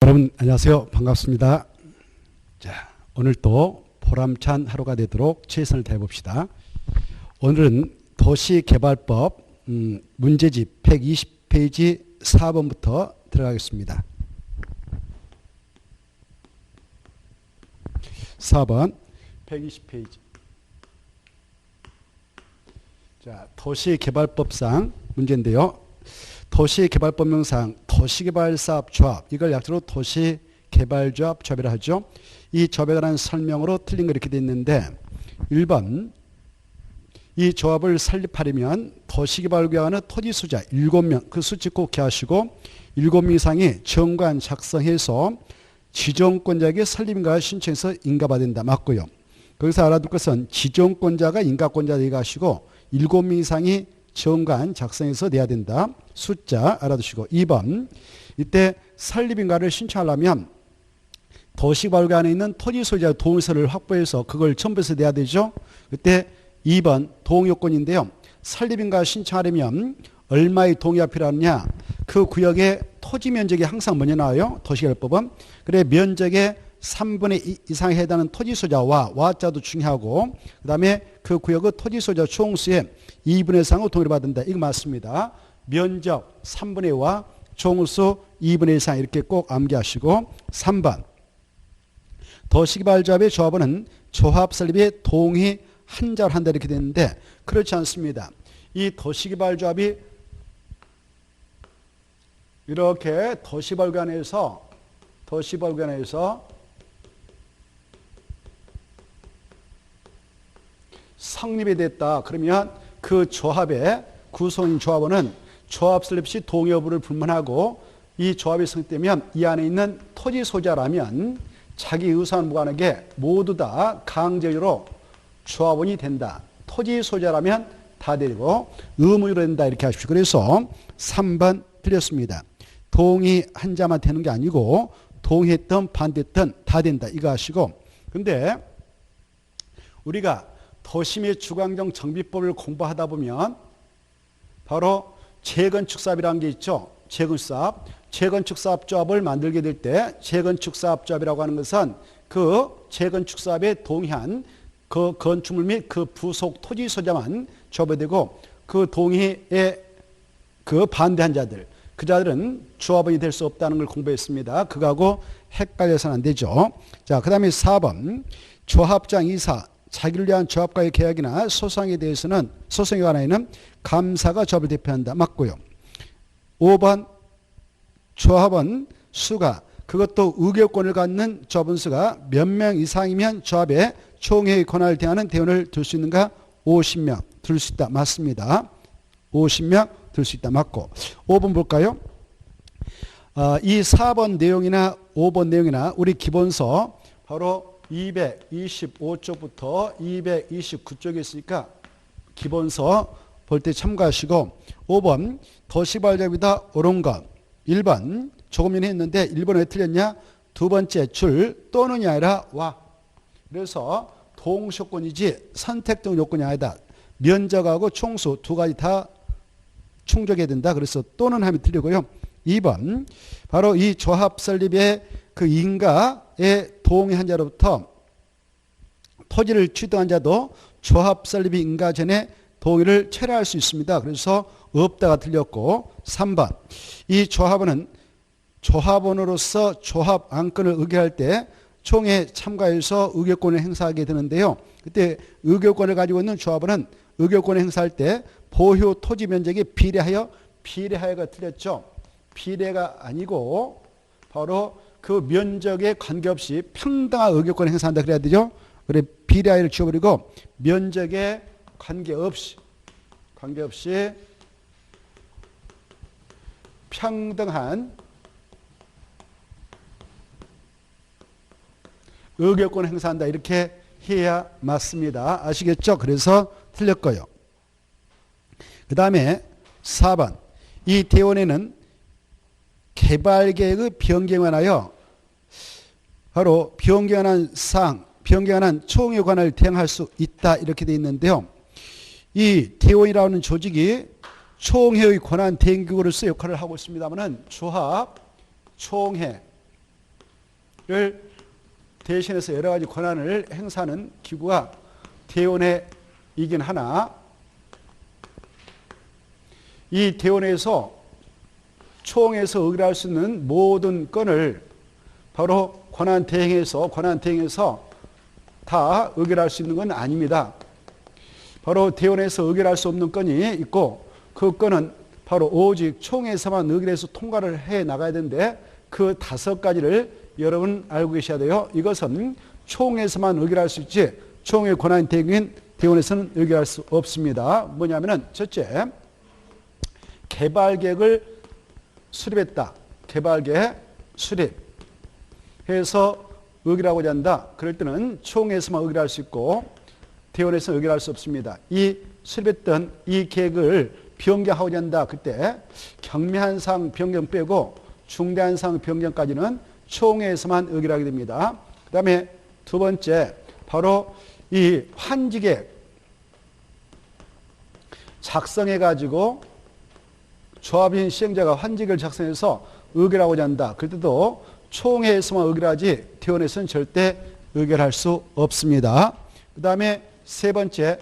여러분 안녕하세요. 반갑습니다. 자, 오늘 또 보람찬 하루가 되도록 최선을 다해봅시다. 오늘은 도시개발법 문제집 120페이지 4번부터 들어가겠습니다. 4번 120페이지. 자, 도시개발법상 문제인데요. 도시개발법령상 도시개발사업조합, 이걸 약자로 도시개발조합 조합이라 하죠. 이 조합에 관한 설명으로 틀린 거 이렇게 돼 있는데 1번 이 조합을 설립하려면 도시개발구역하는 토지소유자 7명, 그 수치 꼭 기하시고 7명 이상이 정관 작성해서 지정권자에게 설립인가 신청해서 인가받아야 된다. 맞고요. 거기서 알아둘 것은 지정권자가 인가권자가 되가시고 7명 이상이 정관 작성해서 내야 된다. 숫자 알아두시고 2번 이때 설립인가를 신청하려면 도시개발구역 안에 있는 토지 소유자의 동의서를 확보해서 그걸 첨부해서 내야 되죠. 그때 2번 동의요건인데요. 설립인가 신청하려면 얼마의 동의가 필요하느냐. 그 구역의 토지 면적이 항상 먼저 나와요. 도시개발법은. 그래 면적의 3분의 2 이상에 해당하는 토지 소유자와 와자도 중요하고 그 다음에 그 구역의 토지 소유자 총수의 2분의 3을 동의를 받는다. 이거 맞습니다. 면적 3분의 2와 총수 2분의 1 이상 이렇게 꼭 암기하시고 3번 도시개발조합의 조합원은 조합 설립에 동의한자를 한다 이렇게 되는데 그렇지 않습니다. 이 도시개발조합이 이렇게 도시개발구역에서 성립이 됐다. 그러면 그 조합의 구성인 조합원은 조합 설립 시 동의 여부를 불문하고 이 조합이 성립되면 이 안에 있는 토지 소유자라면 자기 의사와 무관하게 모두 다 강제로 조합원이 된다. 토지 소유자라면 다 되고 의무로 된다. 이렇게 하십시오. 그래서 3번 틀렸습니다. 동의한 자만 되는 게 아니고 동의했든 반대했든 다 된다. 이거 하시고 근데 우리가 도시 및 주거환경 정비법을 공부하다 보면 바로 재건축사업이라는 게 있죠. 재건축사업조합을 만들게 될 때 재건축사업조합이라고 하는 것은 그 재건축사업에 동의한 그 건축물 및 그 부속 토지 소유자만 조합이 되고 그 동의에 그 반대한 자들, 그 자들은 조합원이 될 수 없다는 걸 공부했습니다. 그거하고 헷갈려서는 안 되죠. 자, 그 다음에 4번 조합장 이사 자기를 위한 조합과의 계약이나 소송에 대해서는 소송에 관하여는 감사가 조합을 대표한다. 맞고요. 5번 조합원 수가 그것도 의결권을 갖는 조합원 수가 몇 명 이상이면 조합의 총회의 권한을 대하는 대원을 들 수 있는가? 50명 들 수 있다. 맞습니다. 50명 들 수 있다. 맞고 5번 볼까요? 이 4번 내용이나 5번 내용이나 우리 기본서 바로 225쪽부터 229쪽에 있으니까 기본서 볼 때 참고하시고 5번 도시개발조합이다 옳은 것 1번 조금 전에 했는데 1번 왜 틀렸냐? 두 번째 줄 또는이 아니라 와. 그래서 동시요건이지 선택적 요건이 아니다. 면적하고 총수 두 가지 다 충족해야 된다. 그래서 또는 하면 틀리고요. 2번 바로 이 조합 설립의 그 인가에 동의한 자로부터 토지를 취득한 자도 조합 설립이 인가 전에 동의를 철회할 수 있습니다. 그래서 없다가 틀렸고 3번 이 조합원은 조합원으로서 조합 안건을 의결할 때 총회에 참가해서 의결권을 행사하게 되는데요. 그때 의결권을 가지고 있는 조합원은 의결권을 행사할 때 보유 토지 면적에 비례하여가 틀렸죠. 비례가 아니고 바로 그 면적에 관계없이 평등한 의결권을 행사한다 그래야 되죠. 그래 비례하여를 지워버리고 면적에 관계없이 평등한 의결권을 행사한다 이렇게 해야 맞습니다. 아시겠죠? 그래서 틀렸고요. 그 다음에 4번 이 대원에는 개발계획의 변경에 관하여 바로 변경한 사항, 변경한 총회 관할 대행할 수 있다 이렇게 되어 있는데요. 이 대원이라는 조직이 총회의 권한 대행기구로서 역할을 하고 있습니다만은 조합, 총회, 대신해서 여러 가지 권한을 행사하는 기구가 대원회이긴 하나 이 대원회에서 총회에서 의결할 수 있는 모든 건을 바로 권한대행에서 다 의결할 수 있는 건 아닙니다. 바로 대원회에서 의결할 수 없는 건이 있고 그 건은 바로 오직 총회에서만 의결해서 통과를 해 나가야 되는데 그 5가지를 여러분 알고 계셔야 돼요. 이것은 총회에서만 의결할 수 있지 총회 권한대행인 대원에서는 의결할 수 없습니다. 뭐냐면은 첫째, 개발계획을 수립했다. 개발계획 수립해서 의결하고자 한다. 그럴 때는 총회에서만 의결할 수 있고 대원에서 의결할 수 없습니다. 이 수립했던 이 계획을 변경하고자 한다. 그때 경미한 사항 변경 빼고 중대한 사항 변경까지는 총회에서만 의결하게 됩니다. 그 다음에 두 번째, 바로 이 환지계획 작성해가지고 조합인 시행자가 환지계획을 작성해서 의결하고자 한다. 그럴 때도 총회에서만 의결하지 대원에서는 절대 의결할 수 없습니다. 그 다음에 세 번째,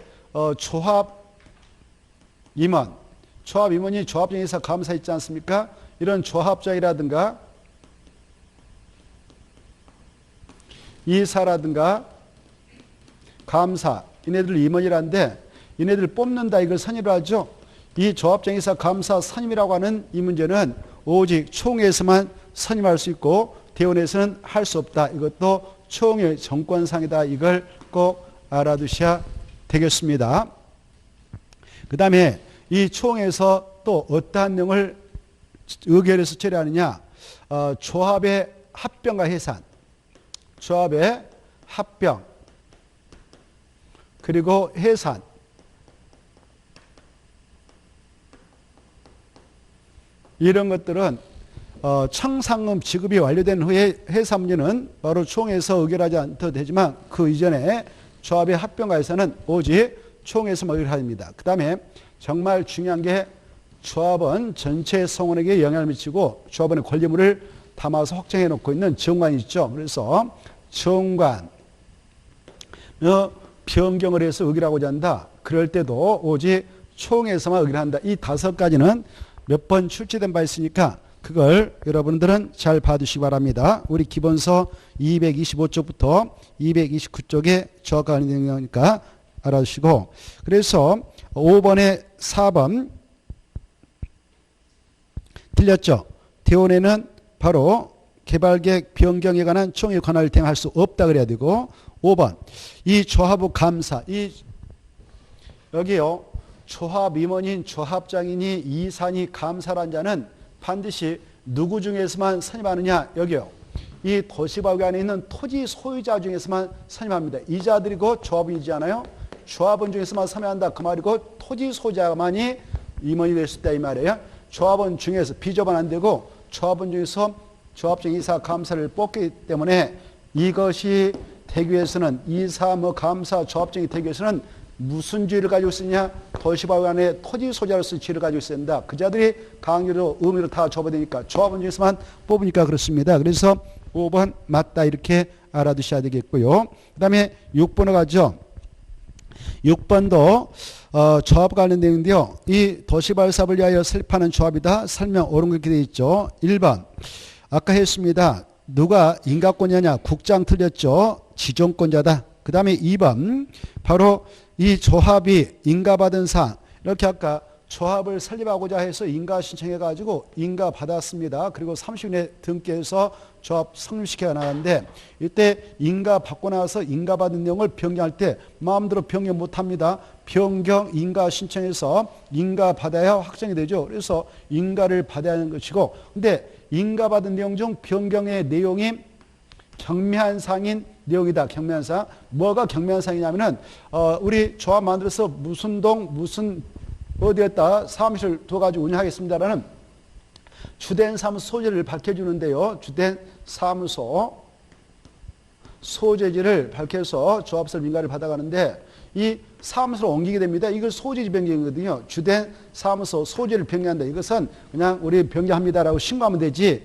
조합임원. 조합임원이 조합장에서 감사 있지 않습니까? 이런 조합장이라든가 이사라든가 감사, 이네들 임원이라는데 이네들 뽑는다 이걸 선임을 하죠. 이 조합장이사 감사 선임이라고 하는 이 문제는 오직 총회에서만 선임할 수 있고 대원에서는 할 수 없다. 이것도 총회 정권상이다. 이걸 꼭 알아두셔야 되겠습니다. 그 다음에 이 총회에서 또 어떠한 내용을 의결해서 처리하느냐. 조합의 합병과 해산, 조합의 합병, 그리고 해산, 이런 것들은 청산금 지급이 완료된 후에 해산 문제는 바로 총회에서 의결하지 않아도 되지만 그 이전에 조합의 합병과 해산은 오직 총회에서만 의결합니다. 그 다음에 정말 중요한 게 조합원 전체 성원에게 영향을 미치고 조합원의 권리물을 담아서 확정해 놓고 있는 정관이 있죠. 그래서 정관 변경을 해서 의결하고자 한다. 그럴 때도 오직 총회에서만 의결한다. 이 5가지는 몇 번 출제된 바 있으니까 그걸 여러분들은 잘 봐두시기 바랍니다. 우리 기본서 225쪽부터 229쪽에 정확한 내용이니까 알아두시고, 그래서 5번에 4번 틀렸죠. 대원회는 바로 개발계획 변경에 관한 총회 권한을 대행할 수 없다 그래야 되고, 5번 이 조합부 감사, 여기요 조합임원인 조합장이니 이사니 감사란 자는 반드시 누구 중에서만 선임하느냐. 여기요 이 도시법에 안에 있는 토지 소유자 중에서만 선임합니다. 이자들이고 조합원이잖아요. 조합원 중에서만 선임한다 그 말이고 토지 소유자만이 임원이 될 수 있다 이 말이에요. 조합원 중에서 비조합은 안 되고 조합원 중에서 조합장 이사 감사를 뽑기 때문에 이것이 되기 위해서는 이사 감사 조합장이 되기 위해서는 무슨 지위를 가지고 있느냐. 도시법 안에 토지 소유자로서 지위를 가지고 있어야 된다. 그 자들이 강요로 의미로 다 접어되니까 조합원 중에서만 뽑으니까 그렇습니다. 그래서 5번 맞다 이렇게 알아두셔야 되겠고요. 그 다음에 6번으로 가죠. 6번도 조합 관련 내용인데요. 이 도시발 사업을 위하여 설립하는 조합이다. 설명 옳은 그렇게 되어 있죠. 1번 아까 했습니다. 누가 인가권자냐. 국장 틀렸죠. 지정권자다. 그 다음에 2번 바로 이 조합이 인가받은 사항, 이렇게 아까 조합을 설립하고자 해서 인가 신청해가지고 인가 받았습니다. 그리고 30일 내에 등기해서 조합 성립시켜 나가는데 이때 인가 받고 나서 인가 받은 내용을 변경할 때 마음대로 변경 못합니다. 변경 인가 신청해서 인가 받아야 확정이 되죠. 그래서 인가를 받아야 하는 것이고, 근데 인가 받은 내용 중 변경의 내용이 경미한 사항인 내용이다. 경미한 사항. 뭐가 경미한 사항이냐면은 우리 조합 만들어서 무슨 동 무슨 어디에다 사무실 둬가지고 운영하겠습니다라는 주된 사무소 소재를 밝혀주는데요. 주된 사무소 소재지를 밝혀서 조합설 인가를 받아가는데 이 사무소로 옮기게 됩니다. 이걸 소지 변경이거든요. 주된 사무소 소지를 변경한다. 이것은 그냥 우리 변경합니다라고 신고하면 되지.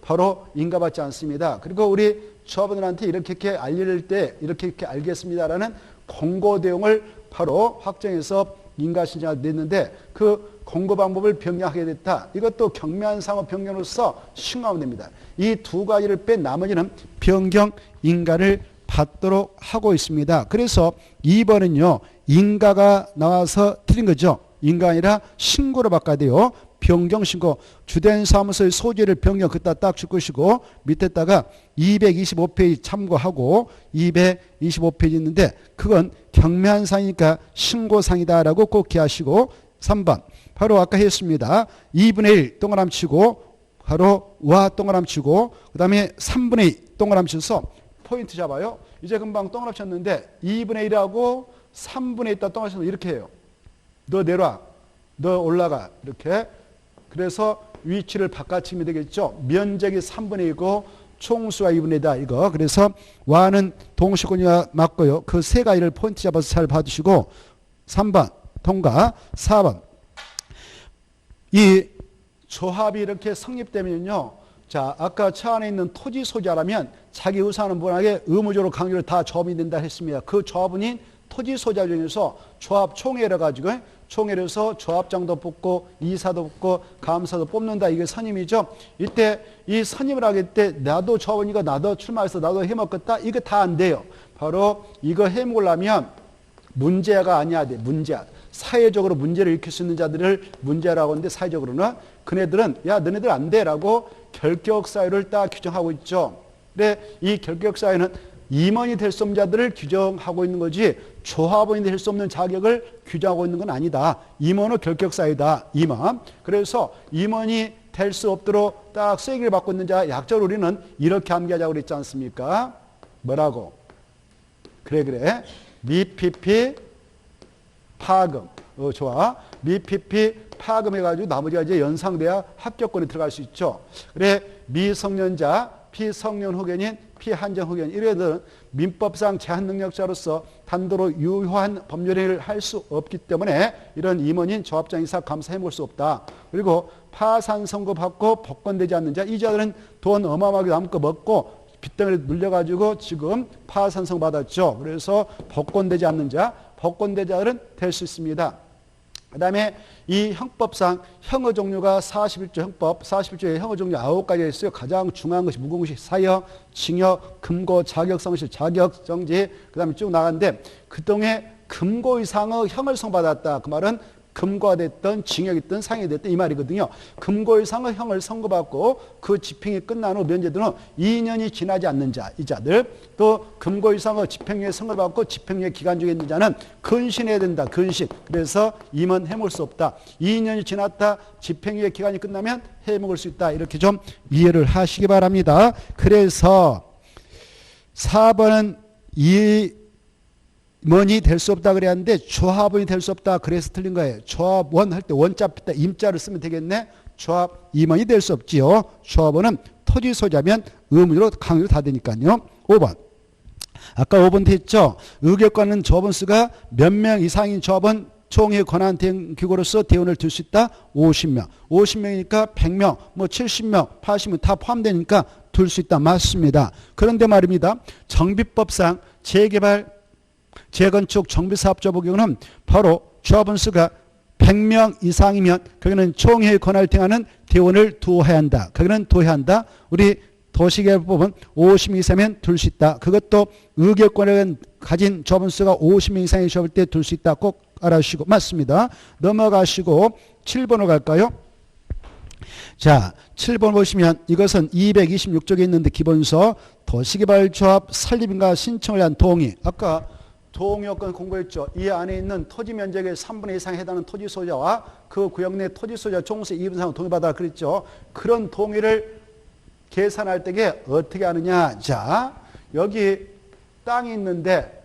바로 인가받지 않습니다. 그리고 우리 조합원들한테 이렇게 알릴 때 이렇게 알겠습니다라는 공고 내용을 바로 확정해서 인가 신청을 냈는데 그 공고 방법을 변경하게 됐다. 이것도 경미한 상호 변경으로서 신고하면 됩니다. 이 두 가지를 뺀 나머지는 변경 인가를 받도록 하고 있습니다. 그래서 2번은요. 인가가 나와서 틀린 거죠. 인가가 아니라 신고로 바꿔야 돼요. 변경 신고. 주된 사무소의 소지를 변경 그따 딱 줄 것이고 밑에다가 225페이지 참고하고 225페이지 있는데 그건 경미한 사항이니까 신고사항이다라고 꼭 기하시고 3번. 바로 아까 했습니다. 2분의 1 동그라미 치고 바로 와 동그라미 치고 그 다음에 3분의 2 동그라미 쳐서 포인트 잡아요. 이제 금방 동그라미 쳤는데 2분의 1하고 3분의 1다 동그라미 쳐서 이렇게 해요. 너 내려와. 너 올라가. 이렇게. 그래서 위치를 바꿔치면 되겠죠. 면적이 3분의 1이고 총수가 2분의 1이다. 이거. 그래서 와는 동시권이와 맞고요. 그 세 가지를 포인트 잡아서 잘 봐두시고 3번 통과. 4번. 이 조합이 이렇게 성립되면요. 자, 아까 차 안에 있는 토지 소지자라면 자기 의사는 분에게 의무적으로 강요를 다 조합이 된다 했습니다. 그 조합원인 토지 소지자 중에서 조합 총회를 가지고 총회를 해서 조합장도 뽑고 이사도 뽑고 감사도 뽑는다. 이게 선임이죠. 이때 이 선임을 하게 때 나도 조합원이고 나도 출마해서 나도 해먹겠다. 이거 다 안 돼요. 바로 이거 해먹으려면 문제가 아니야 돼. 문제야. 사회적으로 문제를 일으킬 수 있는 자들을 문제라고 하는데 사회적으로는 그네들은 야 너네들 안 돼라고 결격사유를 딱 규정하고 있죠. 근데 이 결격사유는 임원이 될 수 없는 자들을 규정하고 있는 거지 조합원이 될 수 없는 자격을 규정하고 있는 건 아니다. 임원은 결격사유다. 임원. 그래서 임원이 될 수 없도록 딱 쐐기를 받고 있는 자 약적으로 우리는 이렇게 암기하자고 그랬지 않습니까? 뭐라고? 그래. 미피피 파금. 좋아. 미피피 파금 해가지고 나머지가 이제 연상돼야 합격권에 들어갈 수 있죠. 그래. 미성년자, 피성년 후견인, 피한정 후견인. 이래들은 민법상 제한 능력자로서 단도로 유효한 법률행위를 할 수 없기 때문에 이런 임원인 조합장 이사 감사 해볼 수 없다. 그리고 파산 선고 받고 복권되지 않는 자. 이 자들은 돈 어마어마하게 남고 먹고 빚덩어리 눌려가지고 지금 파산 선고 받았죠. 그래서 복권되지 않는 자. 복권대자들은 될 수 있습니다. 그 다음에 이 형법상 형의 종류가 41조 형법, 41조에 형의 종류 9가지가 있어요. 가장 중요한 것이 무궁무식, 사형, 징역, 금고, 자격성실, 자격정지, 그 다음에 쭉 나가는데 그동안에 금고 이상의 형을 선고받았다. 그 말은 금고가 됐든 징역이 됐든 상이 됐든 이 말이거든요. 금고 이상의 형을 선고받고 그 집행이 끝난 후 면제된 후 2년이 지나지 않는 자, 이 자들 또 금고 이상의 집행유예 선고를 받고 집행유예 기간 중에 있는 자는 근신해야 된다. 근신. 그래서 임원 해먹을 수 없다. 2년이 지났다. 집행유예 기간이 끝나면 해먹을 수 있다. 이렇게 좀 이해를 하시기 바랍니다. 그래서 4번은 임원이 될 수 없다 그랬는데 조합원이 될 수 없다 그래서 틀린 거예요. 조합원 할 때 원자 빗다 임자를 쓰면 되겠네. 조합 임원이 될 수 없지요. 조합원은 토지 소지하면 의무로 강요로 다 되니까요. 5번. 아까 5번 했죠. 의결권은 조합원 수가 몇 명 이상인 조합원 총회 권한 대응 기구로서 대원을 둘 수 있다. 50명. 50명이니까 100명, 뭐 70명, 80명 다 포함되니까 둘 수 있다. 맞습니다. 그런데 말입니다. 정비법상 재개발 재건축 정비사업자 경우는 바로 조합원 수가 100명 이상이면 거기는 총회의 권한을 행하는 대원을 두어야 한다. 거기는 두어야 한다. 우리 도시개발법은 50명 이상이면 둘 수 있다. 그것도 의결권을 가진 조합원 수가 50명 이상의 조합일 때 둘 수 있다. 꼭 알아주시고 맞습니다. 넘어가시고 7번으로 갈까요? 자, 7번 보시면 이것은 226쪽에 있는데 기본서 도시개발조합 설립인가 신청을 한 동의. 아까 동의요건 공부했죠. 이 안에 있는 토지 면적의 3분의 2 이상에 해당하는 토지 소유자와 그 구역 내 토지 소유자 총수 2분 이상 동의받아라 그랬죠. 그런 동의를 계산할 때에 어떻게 하느냐. 자, 여기 땅이 있는데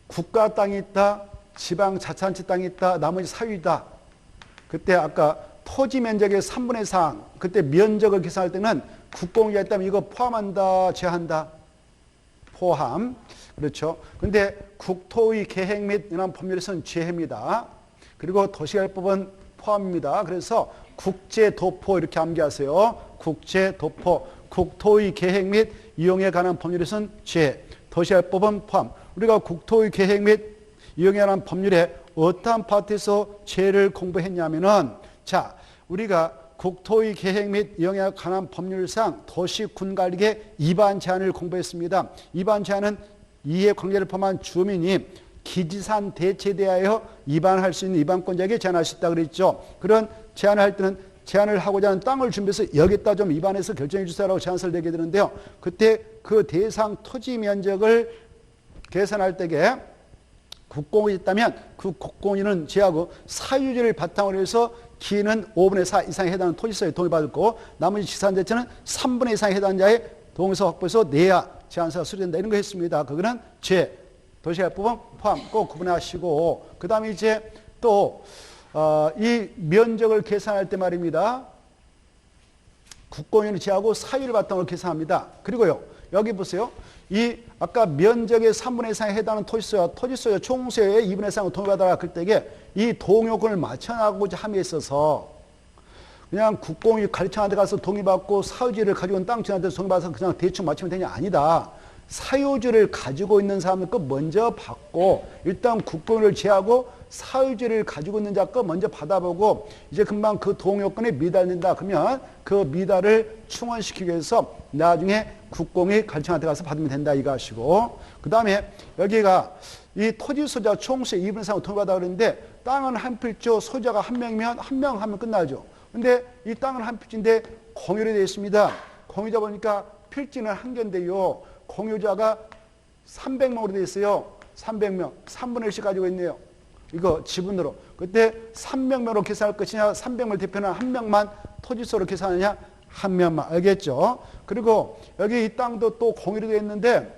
국가 땅이 있다. 지방자치단체 땅이 있다. 나머지 사유이다. 그때 아까 토지 면적의 3분의 3 그때 면적을 계산할 때는 국공유지가 있다면 이거 포함한다. 제한다. 포함. 그렇죠. 근데 국토의 계획 및 이런 법률에서는 제해입니다. 그리고 도시개발법은 포함입니다. 그래서 국제도포 이렇게 암기하세요. 국제도포. 국토의 계획 및 이용에 관한 법률에서는 제해. 도시개발법은 포함. 우리가 국토의 계획 및 이용에 관한 법률에 어떠한 파트에서 제해를 공부했냐면은 자, 우리가 국토의 계획 및 이용에 관한 법률상 도시군관리계 위반 제한을 공부했습니다. 위반 제한은 이해 관계를 포함한 주민이 기지산 대체에 대하여 위반할 수 있는 위반권자에게 제한할 수 있다 그랬죠. 그런 제한을 할 때는 제한을 하고자 하는 땅을 준비해서 여기다 좀 위반해서 결정해 주세요라고 제안서를 내게 되는데요. 그때 그 대상 토지 면적을 계산할 때에 국공이 있다면 그 국공인은 제하고 사유지를 바탕으로 해서 기는 5분의 4 이상에 해당하는 토지소에 동의 받을 거고 나머지 지산 대체는 3분의 2 이상에 해당하는 자의 동의서 확보해서 내야 제한서가 수리된다 이런 거 했습니다. 그거는 제 도시개발법은 포함 꼭 구분하시고 그 다음에 이제 또 이 면적을 계산할 때 말입니다. 국공인을 제하고 사유를 바탕으로 계산합니다. 그리고요 여기 보세요. 이 아까 면적의 3분의 2 이상에 해당하는 토지소와 총수의 2분의 1 이상을 동의받아라 그럴 때에 이 동요권을 맞춰나가고자 함에 있어서 그냥 국공이 가르쳐한테 가서 동의받고 사유지를 가지고 있는 땅 주인한테 동의받아서 그냥 대충 맞추면 되냐 아니다. 사유지를 가지고 있는 사람들 거 먼저 받고 일단 국공을 제하고 사유지를 가지고 있는 자 거 먼저 받아보고 이제 금방 그 동요권에 미달된다 그러면 그 미달을 충원시키기 위해서 나중에 국공이 가르쳐한테 가서 받으면 된다 이거 하시고 그 다음에 여기가 이 토지 소자 총수의 2분의 3을 동의받아 그러는데 땅은 한 필조 소자가 한 명이면 한 명 하면 끝나죠. 근데 이 땅은 한 필지인데 공유로 되어 있습니다. 공유자 보니까 필지는 한 개인데요. 공유자가 300명으로 되어 있어요. 300명. 3분의 1씩 가지고 있네요. 이거 지분으로. 그때 300명으로 계산할 것이냐 300명을 대표하는 한 명만 토지소로 계산하느냐 한 명만. 알겠죠? 그리고 여기 이 땅도 또 공유로 되어 있는데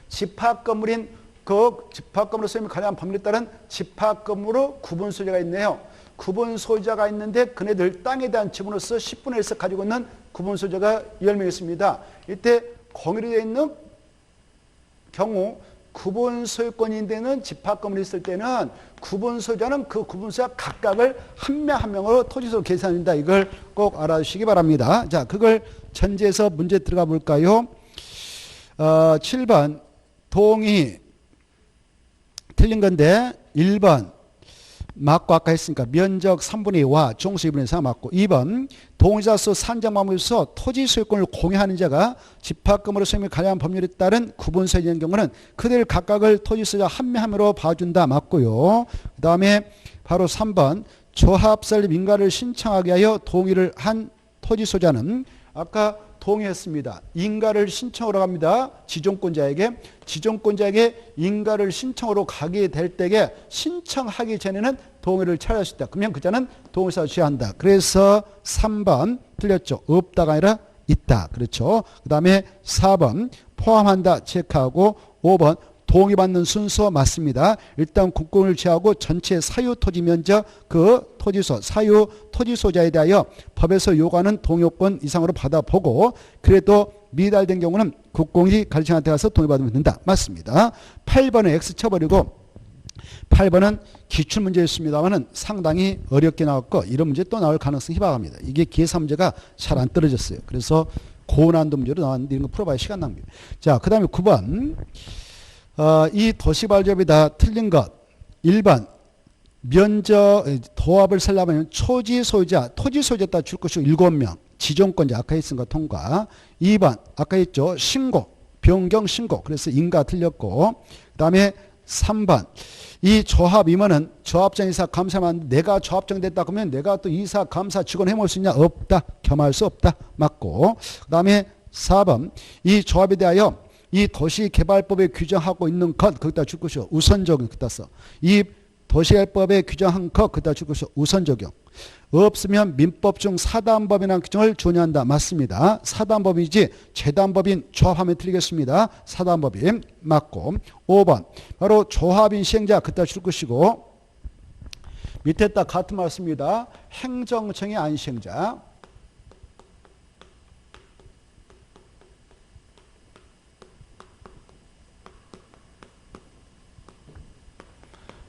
집합건물인 그 집합건물로 소임이 관련 법률에 따른 집합건물로 구분 소유자가 있네요. 구분 소유자가 있는데 그네들 땅에 대한 지분으로서 10분의 1씩 가지고 있는 구분 소유자가 10명 있습니다. 이때 공유로 되어 있는 경우 구분 소유권인데는 집합건물이 있을 때는 구분 소유자는 그 구분 소유자 각각을 한 명 한 명으로 토지소로 계산한다. 이걸 꼭 알아주시기 바랍니다. 자, 그걸 전제해서 문제 들어가 볼까요? 7번 동의 틀린 건데 1번 맞고 아까 했으니까 면적 3분의 2와 종수 2분의 4 맞고 2번 동의자 수 산정마무리에서 토지 소유권을 공유하는 자가 집합금으로 소임이 관련 법률에 따른 구분 소유자인 경우는 그들 각각을 토지 소유자 한 명 한 명으로 봐준다 맞고요. 그 다음에 바로 3번 조합 설립 인가를 신청하게 하여 동의를 한 토지 소유자는 아까 동의했습니다. 인가를 신청하러 갑니다. 지정권자에게 인가를 신청하러 가게 될 때에 신청하기 전에는 동의를 찾을 수 있다. 그러면 그자는 동의서를 취한다. 그래서 3번 틀렸죠. 없다가 아니라 있다. 그렇죠. 그 다음에 4번 포함한다 체크하고 5번 동의받는 순서 맞습니다. 일단 국공을 취하고 전체 사유 토지 면적 그 토지소 사유 토지소자에 대하여 법에서 요구하는 동요권 이상으로 받아보고 그래도 미달된 경우는 국공이 가르치한테 가서 동의받으면 된다. 맞습니다. 8번은 X 쳐버리고 8번은 기출문제였습니다만 상당히 어렵게 나왔고 이런 문제 또 나올 가능성이 희박합니다. 이게 계산 문제가 잘 안 떨어졌어요. 그래서 고난도 문제로 나왔는데 이런 거 풀어봐야 시간 낭비. 자, 그 다음에 9번 이 도시발접이 다 틀린 것 1번 면적 도합을 설립하면 토지 소유자 따라 줄 것이 7명 지정권자 아까 했은 거 통과 2번 아까 했죠 신고 변경 신고 그래서 인가 틀렸고 그 다음에 3번 이 조합 임원은 조합장 이사 감사만 내가 조합장 됐다 그러면 내가 또 이사 감사 직원 해볼 수 있냐 없다 겸할 수 없다 맞고 그 다음에 4번 이 조합에 대하여 이 도시개발법에 규정하고 있는 것 거기다 줄 것이요 우선 적용 거기다 써. 이 도시개발법에 규정한 것 거기다 줄 것이요 우선 적용. 없으면 민법 중 사단법이라는 규정을 준용한다. 맞습니다. 사단법이지 재단법인 조합하면 틀리겠습니다. 사단법인 맞고 5번 바로 조합인 시행자 거기다 줄 것이고 밑에 딱 같은 말씀입니다. 행정청의 안시행자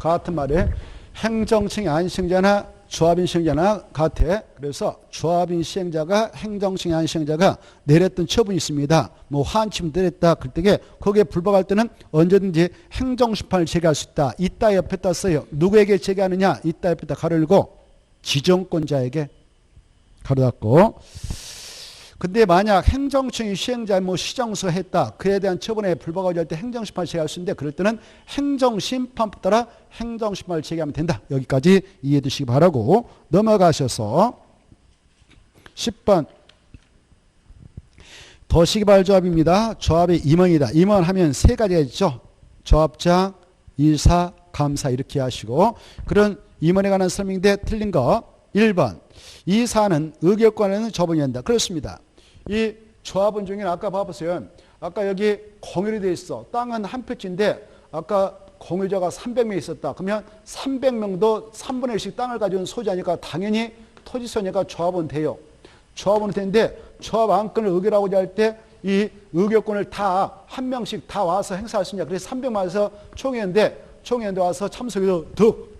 같은 말에 행정층이 아닌 시행자나 조합인 시행자나 같아. 그래서 조합인 시행자가 행정층이 아닌 시행자가 내렸던 처분이 있습니다. 뭐 환침 내렸다. 그럴 때 거기에 불법할 때는 언제든지 행정심판을 제기할 수 있다. 이따 옆에다 써요. 누구에게 제기하느냐? 이따 옆에다 가로 열고 지정권자에게 가로 닫고. 근데 만약 행정층이 시행자 뭐 시정서 했다. 그에 대한 처분에 불법하지 할 때 행정심판을 제기할 수 있는데 그럴 때는 행정심판법 따라 행정심판을 제기하면 된다. 여기까지 이해해 두시기 바라고 넘어가셔서 10번 도시개발조합입니다. 조합의 임원이다. 임원하면 세 가지가 있죠. 조합장, 이사, 감사 이렇게 하시고 그런 임원에 관한 설명인데 틀린 거 1번 이사는 의결권에는 처분이 된다. 그렇습니다. 이 조합원 중에는 아까 봐보세요. 아까 여기 공유로 되어 있어. 땅은 한 표지인데 아까 공유자가 300명 있었다. 그러면 300명도 3분의 1씩 땅을 가지고 소유자니까 당연히 토지소유니까 조합원 돼요. 조합원은 되는데 조합 안건을 의결하고자 할 때 이 의결권을 다 한 명씩 다 와서 행사할 수 있냐. 그래서 300만에서 총회인데 와서 참석해서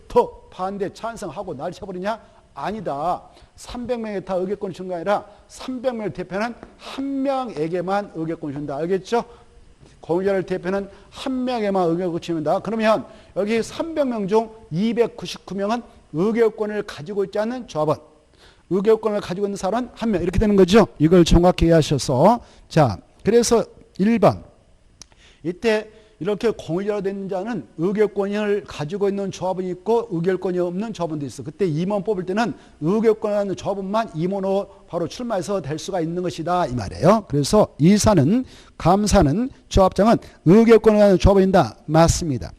더 반대 찬성하고 날 쳐버리냐? 아니다. 300명에 다 의결권을 준 게 아니라 300명을 대표하는 한 명에게만 의결권을 준다. 알겠죠? 공유자를 대표하는 한 명에만 의결권을 준다. 그러면 여기 300명 중 299명은 의결권을 가지고 있지 않는 조합원. 의결권을 가지고 있는 사람은 한 명. 이렇게 되는 거죠. 이걸 정확히 이해하셔서. 자, 그래서 1번. 이때 이렇게 공유자로 된 자는 의결권을 가지고 있는 조합원이 있고 의결권이 없는 조합원도 있어. 그때 임원 뽑을 때는 의결권을 갖는 조합원만 임원으로 바로 출마해서 될 수가 있는 것이다. 이 말이에요. 그래서 이사는, 감사는, 조합장은 의결권을 갖는 조합원이다. 맞습니다.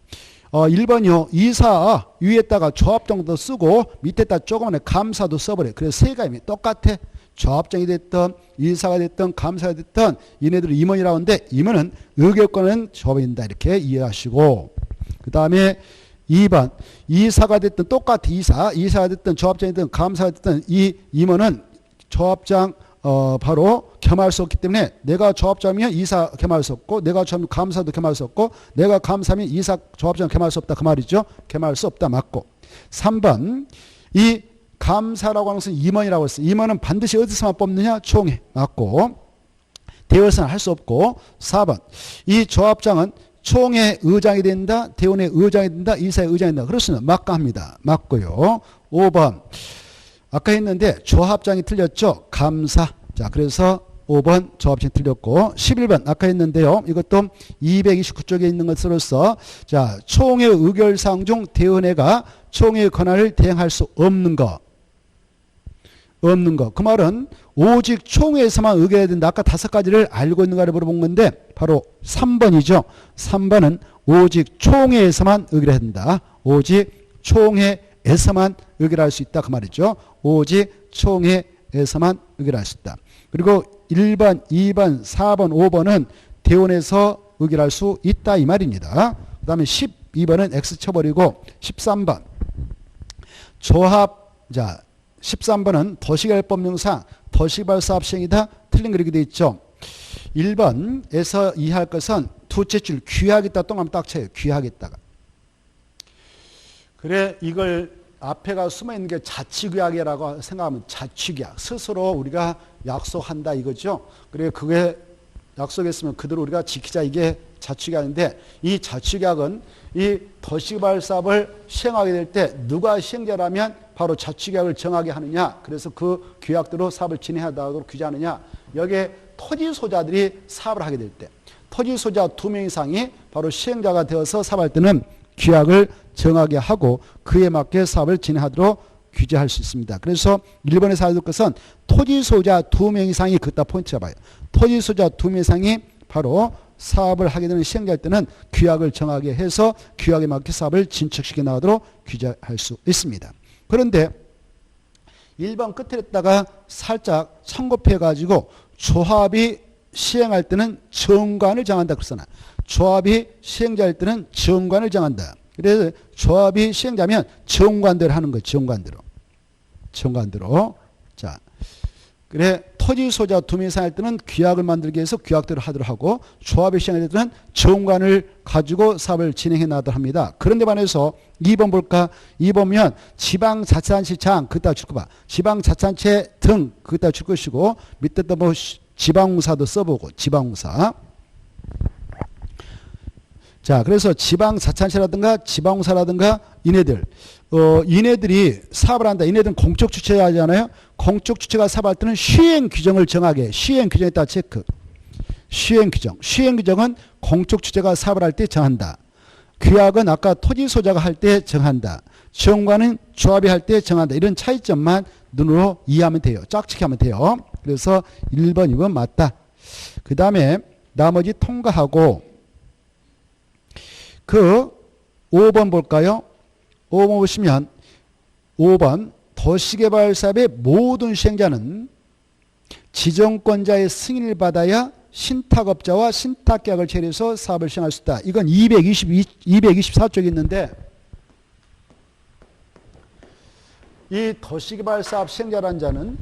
1번이요. 이사 위에다가 조합장도 쓰고 밑에다 조그만한 감사도 써버려. 그래서 세 가지 똑같아. 조합장이 됐든 이사가 됐든 감사가 됐든 얘네들은 임원이라고 하는데 임원은 의결권은 조합원이다. 이렇게 이해하시고 그 다음에 2번 이사가 됐든 똑같아. 이사가 됐든 조합장이 됐든 감사가 됐든 이 임원은 조합장 바로 겸할 수 없기 때문에 내가 조합장이면 이사 겸할 수 없고 내가 조합장 감사도 겸할 수 없고 내가 감사면 이사 조합장 겸할 수 없다. 그 말이죠. 겸할 수 없다. 맞고 3번 이 감사라고 하는 것은 임원이라고 했어요. 임원은 반드시 어디서만 뽑느냐? 총회. 맞고 대회에서는 할 수 없고 4번 이 조합장은 총회 의장이 된다. 대원의 의장이 된다. 이사의 의장이 된다. 그렇습니다. 맞가합니다. 맞고요. 5번 아까 했는데 조합장이 틀렸죠. 감사. 자, 그래서 5번 조합장이 틀렸고 11번 아까 했는데요. 이것도 229쪽에 있는 것으로서 자, 총회 의결사항 중 대원회가 총회의 권한을 대행할 수 없는 것. 그 말은 오직 총회에서만 의결해야 된다. 아까 5가지를 알고 있는가를 물어본 건데 바로 3번이죠. 3번은 오직 총회에서만 의결해야 된다. 오직 총회에서만 의결할 수 있다. 그 말이죠. 오직 총회에서만 의결할 수 있다. 그리고 1번, 2번, 4번, 5번은 대원에서 의결할 수 있다. 이 말입니다. 그 다음에 12번은 X 쳐버리고 13번 조합. 자, 13번은 도시개발법령상 도시개발사업 시행이다. 틀린 거 이렇게 돼 있죠. 1번에서 이해할 것은 두째 줄 귀하겠다 동그라미 딱 쳐요. 귀하겠다가. 그래 이걸 앞에가 숨어있는 게 자치규약이라고 생각하면 자치규약. 스스로 우리가 약속한다 이거죠. 그래 그게 약속했으면 그대로 우리가 지키자 이게 자치규약인데 이 자치규약은 이 도시개발 사업을 시행하게 될 때 누가 시행자라면 바로 자치규약을 정하게 하느냐. 그래서 그 규약대로 사업을 진행하도록 규제하느냐. 여기에 토지소자들이 사업을 하게 될 때 토지소자 2명 이상이 바로 시행자가 되어서 사업할 때는 규약을 정하게 하고 그에 맞게 사업을 진행하도록 규제할 수 있습니다. 그래서 1번에서 알아둘 것은 토지소자 2명 이상이 그따 포인트 잡아요. 토지소자 2명 이상이 바로 사업을 하게 되는 시행자일 때는 규약을 정하게 해서 규약에 맞게 사업을 진척시켜 나가도록 규제할 수 있습니다. 그런데 1번 끝에다가 살짝 참고해 가지고 조합이 시행할 때는 정관을 정한다 그러잖아. 조합이 시행자일 때는 정관을 정한다. 그래서 조합이 시행자면 정관대로 하는 거예요. 정관대로. 자, 그래 토지 소자 두 명 이상 할 때는 규약을 만들기 위해서 규약대로 하도록 하고 조합의 시행할 때는 정관을 가지고 사업을 진행해 나도록 합니다. 그런데 반해서 2번 볼까? 2번면 지방자치단체장 그따 줄 거 봐. 지방자치단체 등 그따 줄 것이고 밑에 또 뭐 지방공사도 써보고 지방공사. 자, 그래서 지방자치단체라든가 지방공사라든가 이네들이 사업을 한다. 이네들은 공적 주체가 하잖아요. 공적 주체가 사업할 때는 시행 규정을 정하게. 시행 규정에 따라 체크. 시행 규정. 시행 규정은 공적 주체가 사업을 할 때 정한다. 규약은 아까 토지 소자가 할 때 정한다. 정관은 조합이 할 때 정한다. 이런 차이점만 눈으로 이해하면 돼요. 짝짓기 하면 돼요. 그래서 1번, 2번 맞다. 그 다음에 나머지 통과하고 그 5번 볼까요? 5번 보시면 5번 도시개발사업의 모든 시행자는 지정권자의 승인을 받아야 신탁업자와 신탁계약을 체결해서 사업을 시행할 수 있다. 이건 224쪽에 있는데 이 도시개발사업 시행자라는 자는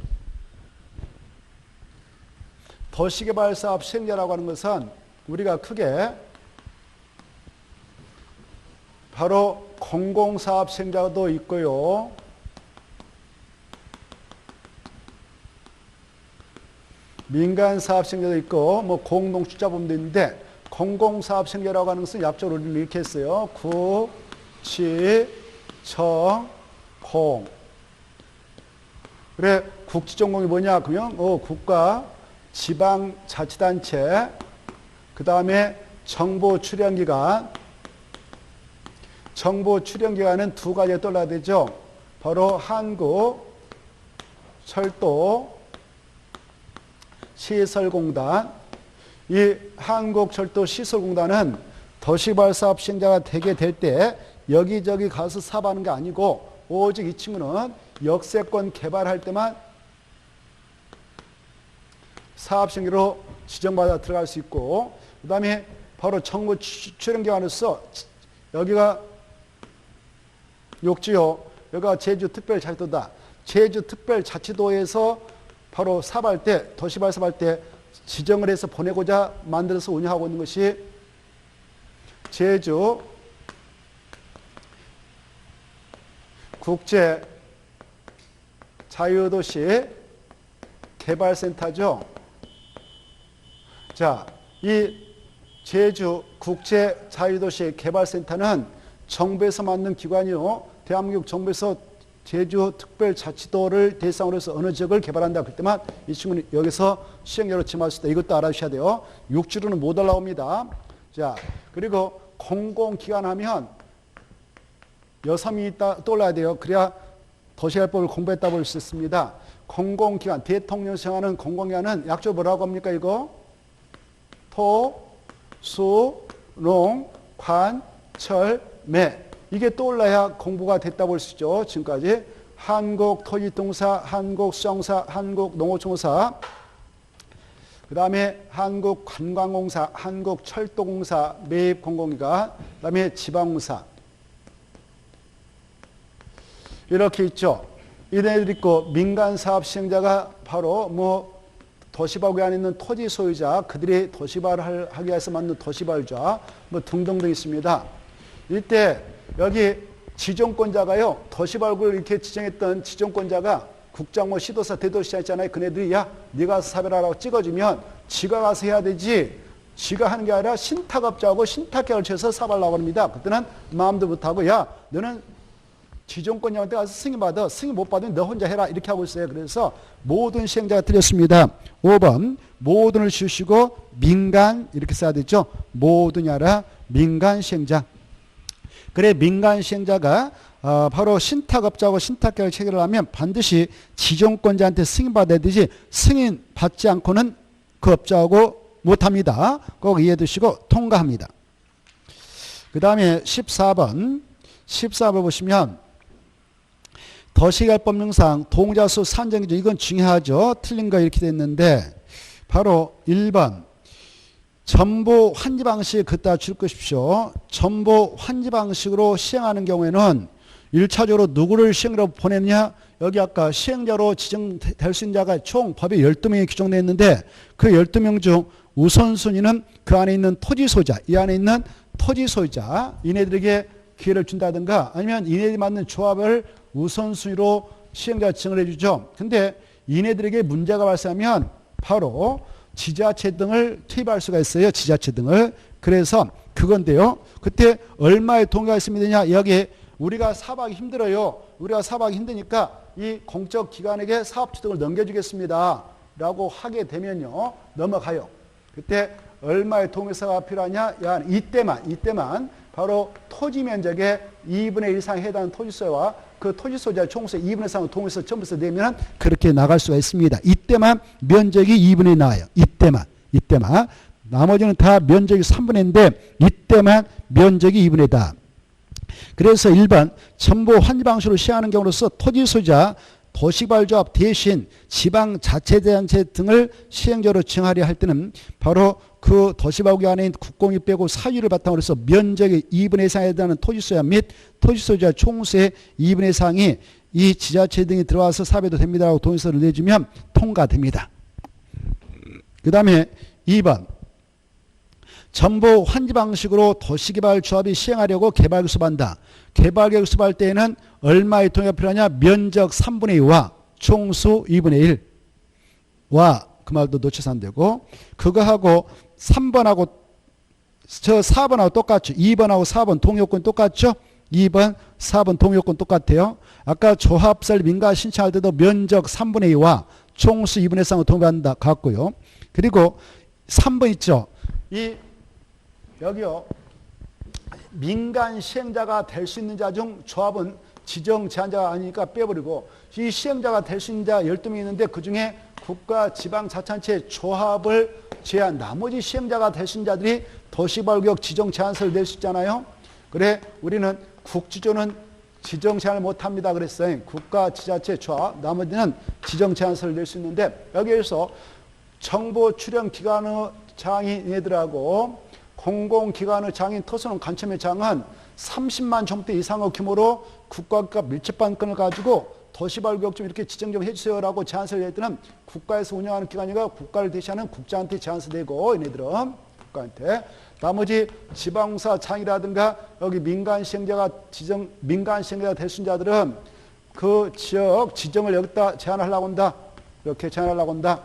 도시개발사업 시행자라고 하는 것은 우리가 크게 바로 공공사업 시행자도 있고요. 민간사업 시행자도 있고 뭐 공동출자범도 있는데 공공사업 시행자라고 하는 것은 약적으로 우리는 이렇게 했어요. 구, 치, 청, 공. 그래 국지전공이 뭐냐? 그러면 국가, 지방자치단체, 그 다음에 정보출연기관. 정보출연기관은 두 가지가 떠올라야 되죠. 바로 한국철도 시설공단. 이 한국철도시설공단은 도시개발사업 시행자가 되게 될 때 여기저기 가서 사업하는 게 아니고 오직 이 친구는 역세권 개발할 때만 사업 시행자로 지정받아 들어갈 수 있고, 그 다음에 바로 정보출연기관으로서 여기가 욕지요. 여기가 제주특별자치도다. 제주특별자치도에서 바로 사업할 때, 도시발 사업할 때 지정을 해서 보내고자 만들어서 운영하고 있는 것이 제주 국제 자유도시 개발센터죠. 자, 이 제주 국제 자유도시 개발센터는 정부에서 만든 기관이요. 대한민국 정부에서 제주특별자치도를 대상으로 해서 어느 지역을 개발한다. 그때만 이 친구는 여기서 시행령으로 지정할 수 있다. 이것도 알아주셔야 돼요. 6주로는 못 올라옵니다. 자, 그리고 공공기관 하면 6명이 떠올라야 돼요. 그래야 도시개발법을 공부했다 볼 수 있습니다. 공공기관, 대통령 정하는 공공기관은 약조 뭐라고 합니까? 이거? 토, 수, 농, 관, 철, 매. 이게 떠올라야 공부가 됐다 볼 수 있죠. 지금까지 한국토지통사, 한국수정사, 한국농어촌공사, 그 다음에 한국관광공사, 한국철도공사, 매입공공기관, 그 다음에 지방공사. 이렇게 있죠. 이네들 있고 민간사업 시행자가 바로 뭐 도시발구에 안에 있는 토지 소유자, 그들이 도시발을 하기 위해서 만든 도시발자 뭐 등등등 있습니다. 이때 여기 지정권자가요. 도시발구를 이렇게 지정했던 지정권자가 국장 뭐 시도사 대도시장 있잖아요. 그네들이 야 네가 가서 사별하라고 찍어주면 지가 가서 해야 되지. 지가 하는 게 아니라 신탁업자하고 신탁계약을 쳐서 사발라고 합니다. 그때는 마음도 못하고 야 너는 지정권자한테 가서 승인받아. 승인 못 받으면 너 혼자 해라. 이렇게 하고 있어요. 그래서 모든 시행자가 틀렸습니다. 5번 모든을 주시고 민간 이렇게 써야 되죠. 모든이 아니라 민간 시행자. 그래 민간 시행자가 바로 신탁업자하고 신탁계약을 체결을 하면 반드시 지정권자한테 승인받아야 되지 승인 받지 않고는 그 업자하고 못합니다. 꼭 이해해 두시고 통과합니다. 그 다음에 14번 보시면 도시개발법령상 동자수 산정기준 이건 중요하죠. 틀린 거 이렇게 됐는데 바로 1번 전부 환지 방식 그따 줄 것이십시오. 전부 환지 방식으로 시행하는 경우에는 1차적으로 누구를 시행으로 보내느냐 여기 아까 시행자로 지정될 수 있는 자가 총 법에 12명이 규정되어 있는데 그 12명 중 우선순위는 그 안에 있는 토지 소유자, 이 안에 있는 토지 소유자, 이네들에게 기회를 준다든가 아니면 이네들이 맞는 조합을 우선순위로 시행자가 지정을 해주죠. 근데 이네들에게 문제가 발생하면 바로 지자체 등을 투입할 수가 있어요. 지자체 등을. 그래서 그건데요. 그때 얼마의 동의가 있으면 되냐. 여기 우리가 사업하기 힘들어요. 우리가 사업하기 힘드니까 이 공적 기관에게 사업주 등을 넘겨주겠습니다. 라고 하게 되면요. 넘어가요. 그때 얼마의 동의서가 필요하냐. 이때만 바로 토지 면적의 2분의 1 이상에 해당하는 토지소유와 그 토지소유자 총수의 2분의 3의 동의서 전부서 내면 그렇게 나갈 수가 있습니다. 이때만 면적이 2분의 1 나와요. 이때만. 나머지는 다 면적이 3분의 1인데 이때만 면적이 2분의 1이다. 그래서 1번 첨부 환지 방식으로 시행하는 경우로서 토지소유자 도시개발조합 대신 지방자치단체 등을 시행자로 지정하려 할 때는 바로 그 도시개발구역 안에 있는 국공이 빼고 사유를 바탕으로 해서 면적의 2분의 1 이상에 해당하는 토지소유자 및 토지소유자 총수의 2분의 1 이상이 이 지자체 등이 들어와서 사업해도 됩니다라고 동의서를 내주면 통과됩니다. 그 다음에 2번 전부 환지 방식으로 도시개발조합이 시행하려고 개발계획 수립한다. 개발계획 수립할 때에는 얼마의 동의가 필요하냐? 면적 3분의 2와 총수 2분의 1와 그 말도 놓쳐서 안 되고 그거하고 3번하고 저 4번하고 똑같죠. 2번하고 4번 동의요건 똑같죠. 2번, 4번 동의요건 똑같아요. 아까 조합설 민가 신청할 때도 면적 3분의 2와 총수 2분의 3을 동의한다 같고요. 그리고 3번 있죠. 여기요. 민간 시행자가 될 수 있는 자 중 조합은 지정 제한자가 아니니까 빼버리고 이 시행자가 될 수 있는 자 12명이 있는데 그중에 국가 지방자치단체 조합을 제한 나머지 시행자가 될 수 있는 자들이 도시개발구역 지정 제한서를 낼 수 있잖아요. 그래 우리는 국지조는 지정 제한을 못합니다 그랬어요. 국가 지자체 조합 나머지는 지정 제한서를 낼 수 있는데 여기에서 정보 출연 기관의 장인애들하고 공공기관의 장인 토선원 간첨의 장은 30만 정대 이상의 규모로 국가가 밀집반권을 가지고 도시개발구역 좀 이렇게 지정 좀 해주세요라고 제안서를 낼 때는 국가에서 운영하는 기관이가 국가를 대신하는 국장한테 제안서 내고 얘네들은 국가한테 나머지 지방공사 장이라든가 여기 민간 시행자가 될 수 있는 자들은 그 지역 지정을 여기다 제한하려고 한다. 이렇게 제한하려고 한다.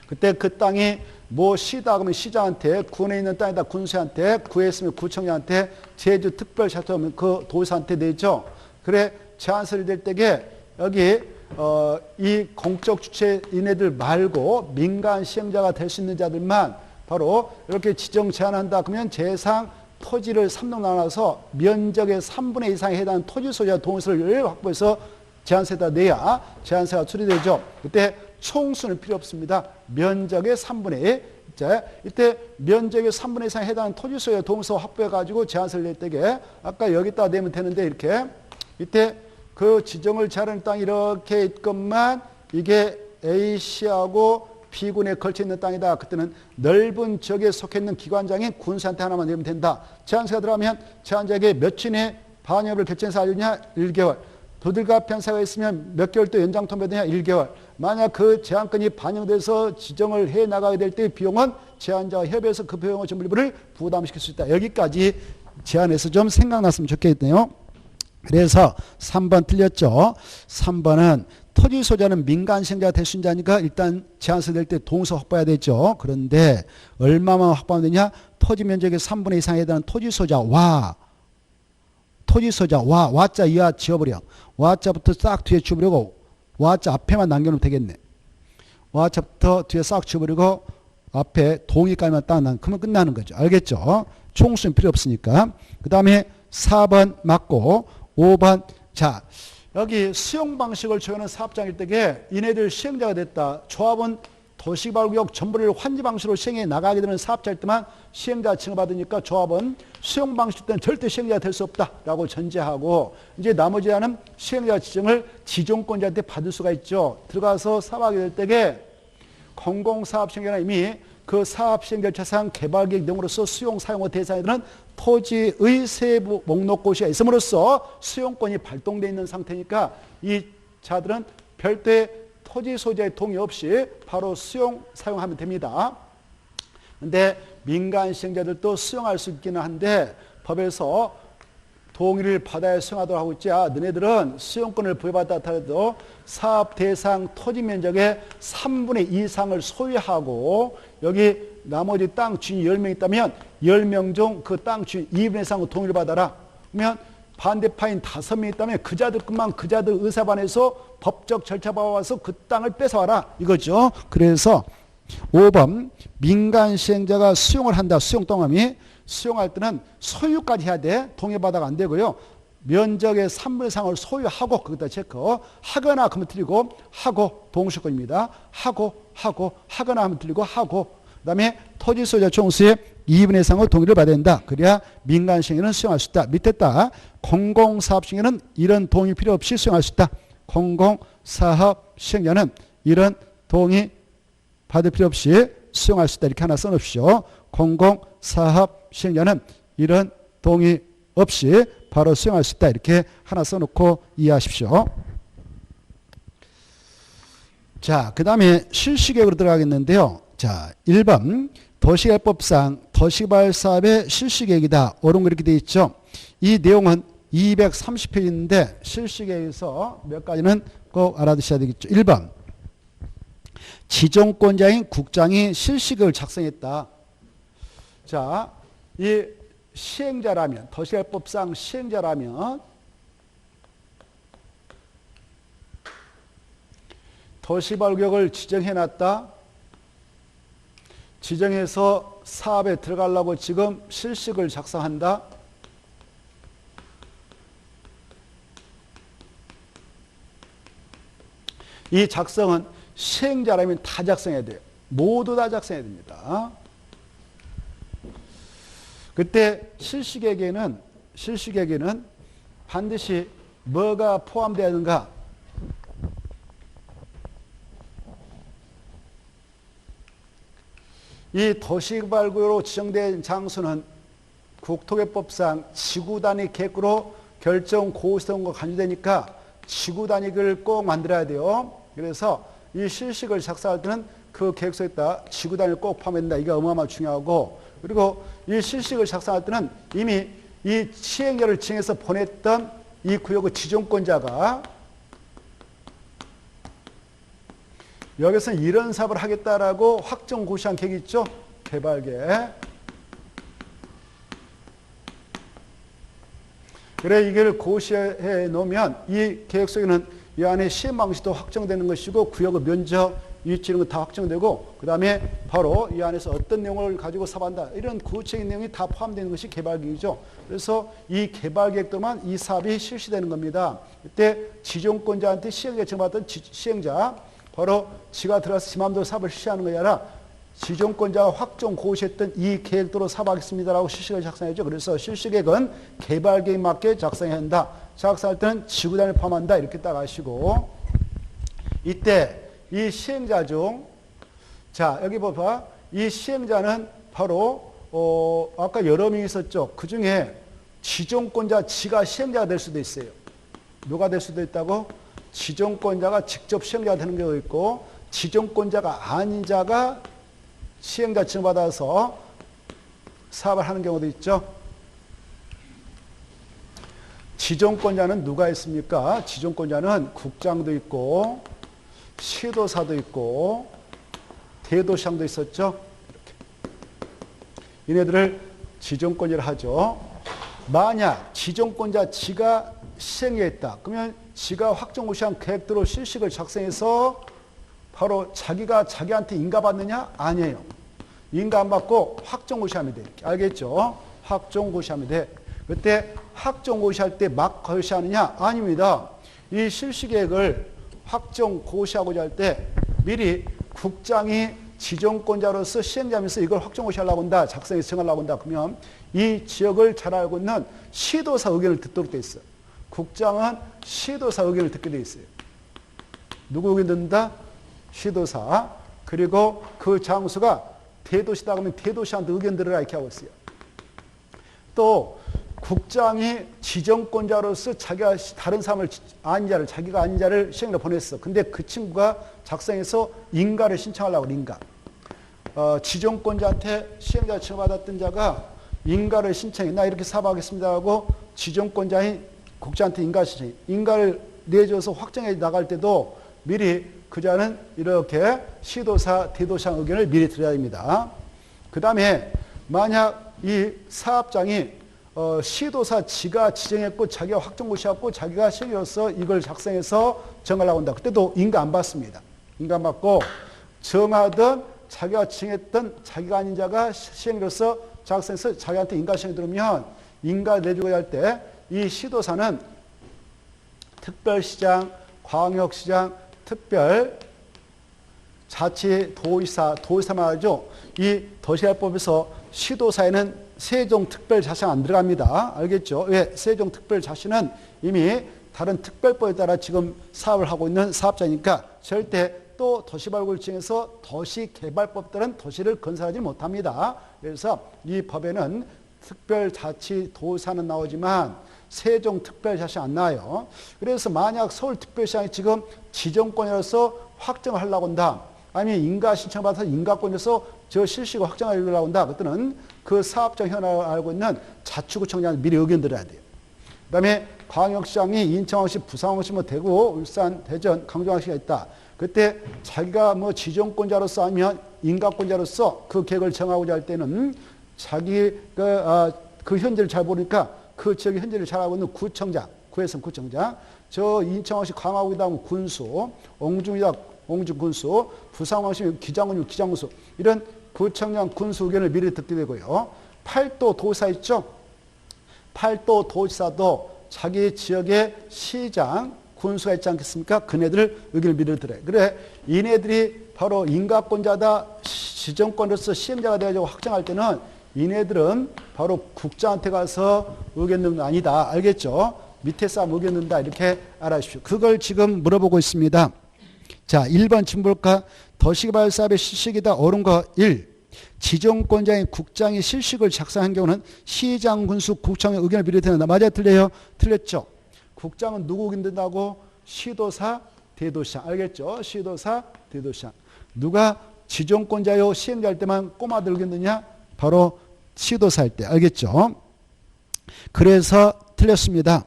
그때 그 땅이 뭐 시다 그러면 시장한테 군에 있는 땅이다 군수한테 구했으면 구청장한테 제주특별자치도면 그 도지사한테 내죠. 그래 제한서를 낼 때에 여기 이 공적 주체인애들 말고 민간 시행자가 될 수 있는 자들만 바로 이렇게 지정 제한한다 그러면 재상 토지를 3등 나눠서 면적의 3분의 2 이상에 해당하는 토지 소유자 동의서를 확보해서 제한서에다 내야 제한서가 수리되죠. 그때 총수는 필요 없습니다. 면적의 3분의 1. 이때 면적의 3분의 2 이상에 해당하는 토지 소유자 동의서 확보해가지고 제한서를 낼 때에 아까 여기다 내면 되는데 이렇게 이때 그 지정을 제한하는 땅이 이렇게 있건만 이게 A씨하고 B군에 걸쳐 있는 땅이다. 그때는 넓은 지역에 속해 있는 기관장인 군수한테 하나만 내면 된다. 제한서가 들어가면 제한자에게 며칠 내에 반영을 결정해서 알려냐? 1개월. 도들갑 편사가 있으면 몇 개월 또 연장 통보되냐? 1개월. 만약 그 제한권이 반영돼서 지정을 해 나가게 될 때 비용은 제한자와 협의해서 그 비용의 전부를 부담시킬 수 있다. 여기까지 제안해서 좀 생각났으면 좋겠네요. 그래서 3번 틀렸죠. 3번은 토지 소유자는 민간 시행자가 될 수 있는 자니까 일단 제한서 낼 때 동의서 확보해야 되죠. 그런데 얼마만 확보하면 되냐? 토지 면적의 3분의 2 이상에 해당하는 토지 소유자와 와자 이하 지워버려. 와자부터 싹 뒤에 지워버리고 와자 앞에만 남겨놓으면 되겠네. 와자부터 뒤에 싹 지워버리고 앞에 동의까지만 딱 그러면 끝나는 거죠. 알겠죠? 총수는 필요 없으니까. 그 다음에 4번 맞고 5번 자 여기 수용 방식을 적용하는 사업장일 때에 이네들 시행자가 됐다. 조합은 도시개발구역 전부를 환지 방식으로 시행해 나가게 되는 사업자일 때만 시행자 칭호받으니까 조합은 수용 방식 때는 절대 시행자가 될 수 없다라고 전제하고 이제 나머지 하는 시행자 지정을 지정권자한테 받을 수가 있죠. 들어가서 사업하게 될 때에 공공사업 시행자는 이미 그 사업 시행 절차상 개발계획 등으로서 수용 사용의 대상에 드는 토지의 세부 목록고시가 있음으로써 수용권이 발동되어 있는 상태니까 이 자들은 별도의 토지 소유자의 동의 없이 바로 사용하면 됩니다. 근데 민간 시행자들도 수용할 수 있기는 한데 법에서 동의를 받아야 수용하도록 하고 있지. 너네들은 수용권을 부여받았다 하더라도 사업 대상 토지 면적의 3분의 2 이상을 소유하고 여기 나머지 땅 주인이 10명 있다면 10명 중 그 땅 주인 2분의 1 이상의 동의를 받아라. 그러면 반대파인 5명 있다면 그자들뿐만 그자들 의사반에서 법적 절차 봐와서 그 땅을 뺏어와라 이거죠. 그래서 5번 민간 시행자가 수용을 한다. 수용 동함이 수용할 때는 소유까지 해야 돼. 동의받아가 안 되고요. 면적의 3분의 1을 소유하고 거기다 체크. 하거나 하면 틀리고 하고 동시권입니다. 하거나 하면 틀리고 하고 그 다음에 토지 소유자 총수의 2분의 1의 동의를 받아야 된다. 그래야 민간 시행자는 수용할 수 있다. 밑에 따 공공사업 시행자는 이런 동의 필요 없이 수용할 수 있다. 공공사업 시행자는 이런 동의 받을 필요 없이 수용할 수 있다. 이렇게 하나 써놓으십시오. 공공사업 시행자는 이런 동의 없이 바로 수용할 수 있다. 이렇게 하나 써놓고 이해하십시오. 자, 그 다음에 실시계획으로 들어가겠는데요. 자, 1번 도시개발법상 도시개발 사업의 실시계획이다. 옳은 거 이렇게 되어 있죠. 이 내용은 230페이지인데 실시계획에서 몇 가지는 꼭 알아두셔야 되겠죠. 1번 지정권자인 국장이 실시계획을 작성했다. 자, 이 시행자라면 도시개발법상 시행자라면 도시개발구역을 지정해놨다. 지정해서 사업에 들어가려고 지금 실시계획을 작성한다. 이 작성은 시행자라면 다 작성해야 돼요. 모두 다 작성해야 됩니다. 그때 실시계획에는 반드시 뭐가 포함되어야 하는가? 이 도시개발구역으로 지정된 장소는 국토개법상 지구단위 계획으로 결정 고시성과 간주되니까 지구단위를 꼭 만들어야 돼요. 그래서 이 실시계획을 작성할 때는 그 계획서에다 지구단위를 꼭 포함한다. 이게 어마어마하게 중요하고, 그리고 이 실시계획을 작성할 때는 이미 이 시행자를 지정해서 보냈던 이 구역의 지정권자가 여기서는 이런 사업을 하겠다라고 확정 고시한 계획이 있죠. 개발계획. 그래 이걸 고시해 놓으면 이 계획 속에는 이 안에 시행 방식도 확정되는 것이고 구역의 면적, 위치 이런 거 다 확정되고 그 다음에 바로 이 안에서 어떤 내용을 가지고 사업한다. 이런 구체적인 내용이 다 포함되는 것이 개발계획이죠. 그래서 이 개발계획도만 이 사업이 실시되는 겁니다. 이때 지정권자한테 시행자 정받던 시행자 바로 지가 들어가서 지 마음대로 사업을 실시하는 것이 아니라 지정권자가 확정 고시했던 이 계획대로 사업하겠습니다라고 실시계획을 작성하죠. 그래서 실시계획은 개발계획에 맞게 작성해야 한다. 작성할 때는 지구단위를 포함한다. 이렇게 딱 아시고 이때 이 시행자 중 자 여기 봐봐. 이 시행자는 바로 아까 여러 명이 있었죠. 그 중에 지정권자 지가 시행자가 될 수도 있어요. 누가 될 수도 있다고? 지정권자가 직접 시행자가 되는 경우도 있고 지정권자가 아닌 자가 시행자 지정받아서 사업을 하는 경우도 있죠. 지정권자는 누가 있습니까? 지정권자는 국장도 있고 시도사도 있고 대도시장도 있었죠. 이렇게. 얘네들을 지정권자를 하죠. 만약 지정권자 지가 시행했다. 그러면 지가 확정고시한 계획대로 실시계획을 작성해서 바로 자기가 자기한테 인가받느냐? 아니에요. 인가 안 받고 확정고시하면 돼. 알겠죠? 확정고시하면 돼. 그때 확정고시할 때 막 고시하느냐? 아닙니다. 이 실시계획을 확정고시하고자 할 때 미리 국장이 지정권자로서 시행자면서 이걸 확정고시하려고 한다. 작성해서 정하려고 한다. 그러면 이 지역을 잘 알고 있는 시도사 의견을 듣도록 돼 있어요. 국장은 시도사 의견을 듣게 돼 있어요. 누구 의견 듣는다? 시도사. 그리고 그 장소가 대도시다 그러면 대도시한테 의견 들으라 이렇게 하고 있어요. 또 국장이 지정권자로서 자기가 다른 사람을 아닌 자를 자기가 아닌 자를 시행으로 보냈어. 근데 그 친구가 작성해서 인가를 신청하려고 인가. 지정권자한테 시행자 지정받았던 자가 인가를 신청해. 나 이렇게 사업하겠습니다 하고 지정권자인 국장한테 인가 신청해. 인가를 내줘서 확정해 나갈 때도 미리 그 자는 이렇게 시도사, 대도시장 의견을 미리 들어야 됩니다. 그 다음에 만약 이 사업장이 시도사 지가 지정했고 자기가 확정고시했고 자기가 시행으로서 이걸 작성해서 정하려고 한다. 그때도 인가 안 받습니다. 인가 안 받고 정하던 자기가 지정했던 자기가 아닌 자가 시행으로서 작성해서 자기한테 인가 시행이 들어오면 인가 내주고 할 때 이 시도사는 특별시장, 광역시장, 특별자치도의사, 도의사만 하죠. 이 도시개발법에서 시도사에는 세종특별자치가 안 들어갑니다. 알겠죠? 왜? 세종특별자치는 이미 다른 특별법에 따라 지금 사업을 하고 있는 사업자니까 절대 또 도시발굴청에서 도시개발법 따른 도시를 건설하지 못합니다. 그래서 이 법에는 특별자치도의사는 나오지만 세종특별자치 안 나와요. 그래서 만약 서울특별시장이 지금 지정권이라서 확정을 하려고 한다. 아니면 인가 신청받아서 인가권에서 저 실시가 확정하려고 한다. 그때는 그 사업장 현황을 알고 있는 자치구청장한테 미리 의견 들어야 돼요. 그 다음에 광역시장이 인천광역시, 부산광역시, 대구, 울산, 대전, 강동광역시가 있다. 그때 자기가 뭐 지정권자로서 아니면 인가권자로서 그 계획을 정하고자 할 때는 자기가 그 현재를 잘 모르니까 그 지역의 현재를 잘 알고 있는 구청장, 구에서는 구청장, 저 인천광역시 광화국이다 하면 군수, 옹중이다 옹중군수, 부산광역시 기장군이면 기장군수, 이런 구청장 군수 의견을 미리 듣게 되고요. 팔도 도지사 있죠? 팔도 도지사도 자기 지역의 시장, 군수가 있지 않겠습니까? 그네들 의견을 미리 들어요. 그래, 이네들이 바로 인가권자다, 지정권으로서 시행자가 되어가지고 확정할 때는 이네들은 바로 국장한테 가서 의견 넣는 거 아니다. 알겠죠? 밑에 사람 의견 넣는다. 이렇게 알아주십시오. 그걸 지금 물어보고 있습니다. 자, 1번 지금 볼까? 도시개발 사업의 실시기다. 옳은 거 1. 지정권자인 국장이 실식을 작성한 경우는 시장, 군수, 구청의 의견을 미리 듣는다. 맞아요? 틀려요? 틀렸죠? 국장은 누구 의견 듣는다고? 시도사, 대도시장. 알겠죠? 시도사, 대도시장. 누가 지정권자요 시행자일 때만 꼬마들 의견 듣냐? 바로 시도사일 때. 알겠죠? 그래서 틀렸습니다.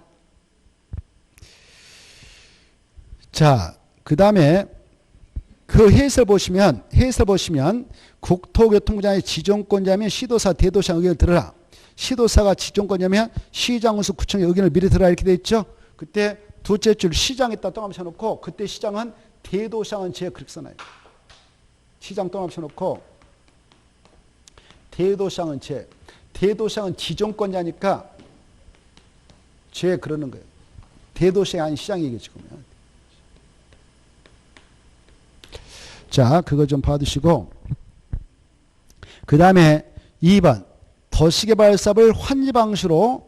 자, 그 다음에 그 해설 보시면 국토교통부장의 지정권자면 시도사, 대도시장 의견을 들어라. 시도사가 지정권자면 시장, 군수, 구청의 의견을 미리 들어라. 이렇게 돼 있죠? 그때 둘째 줄 시장에다 동함 쳐놓고 그때 시장은 대도시장은 제 그렇게 써놔요. 시장 동함 쳐놓고 대도시장은 제. 대도시장은 지정권자니까 제 그러는 거예요. 대도시장이 아닌 시장이게 지금은. 자, 그거 좀 봐두시고. 그 다음에 2번. 도시개발 사업을 환지 방식으로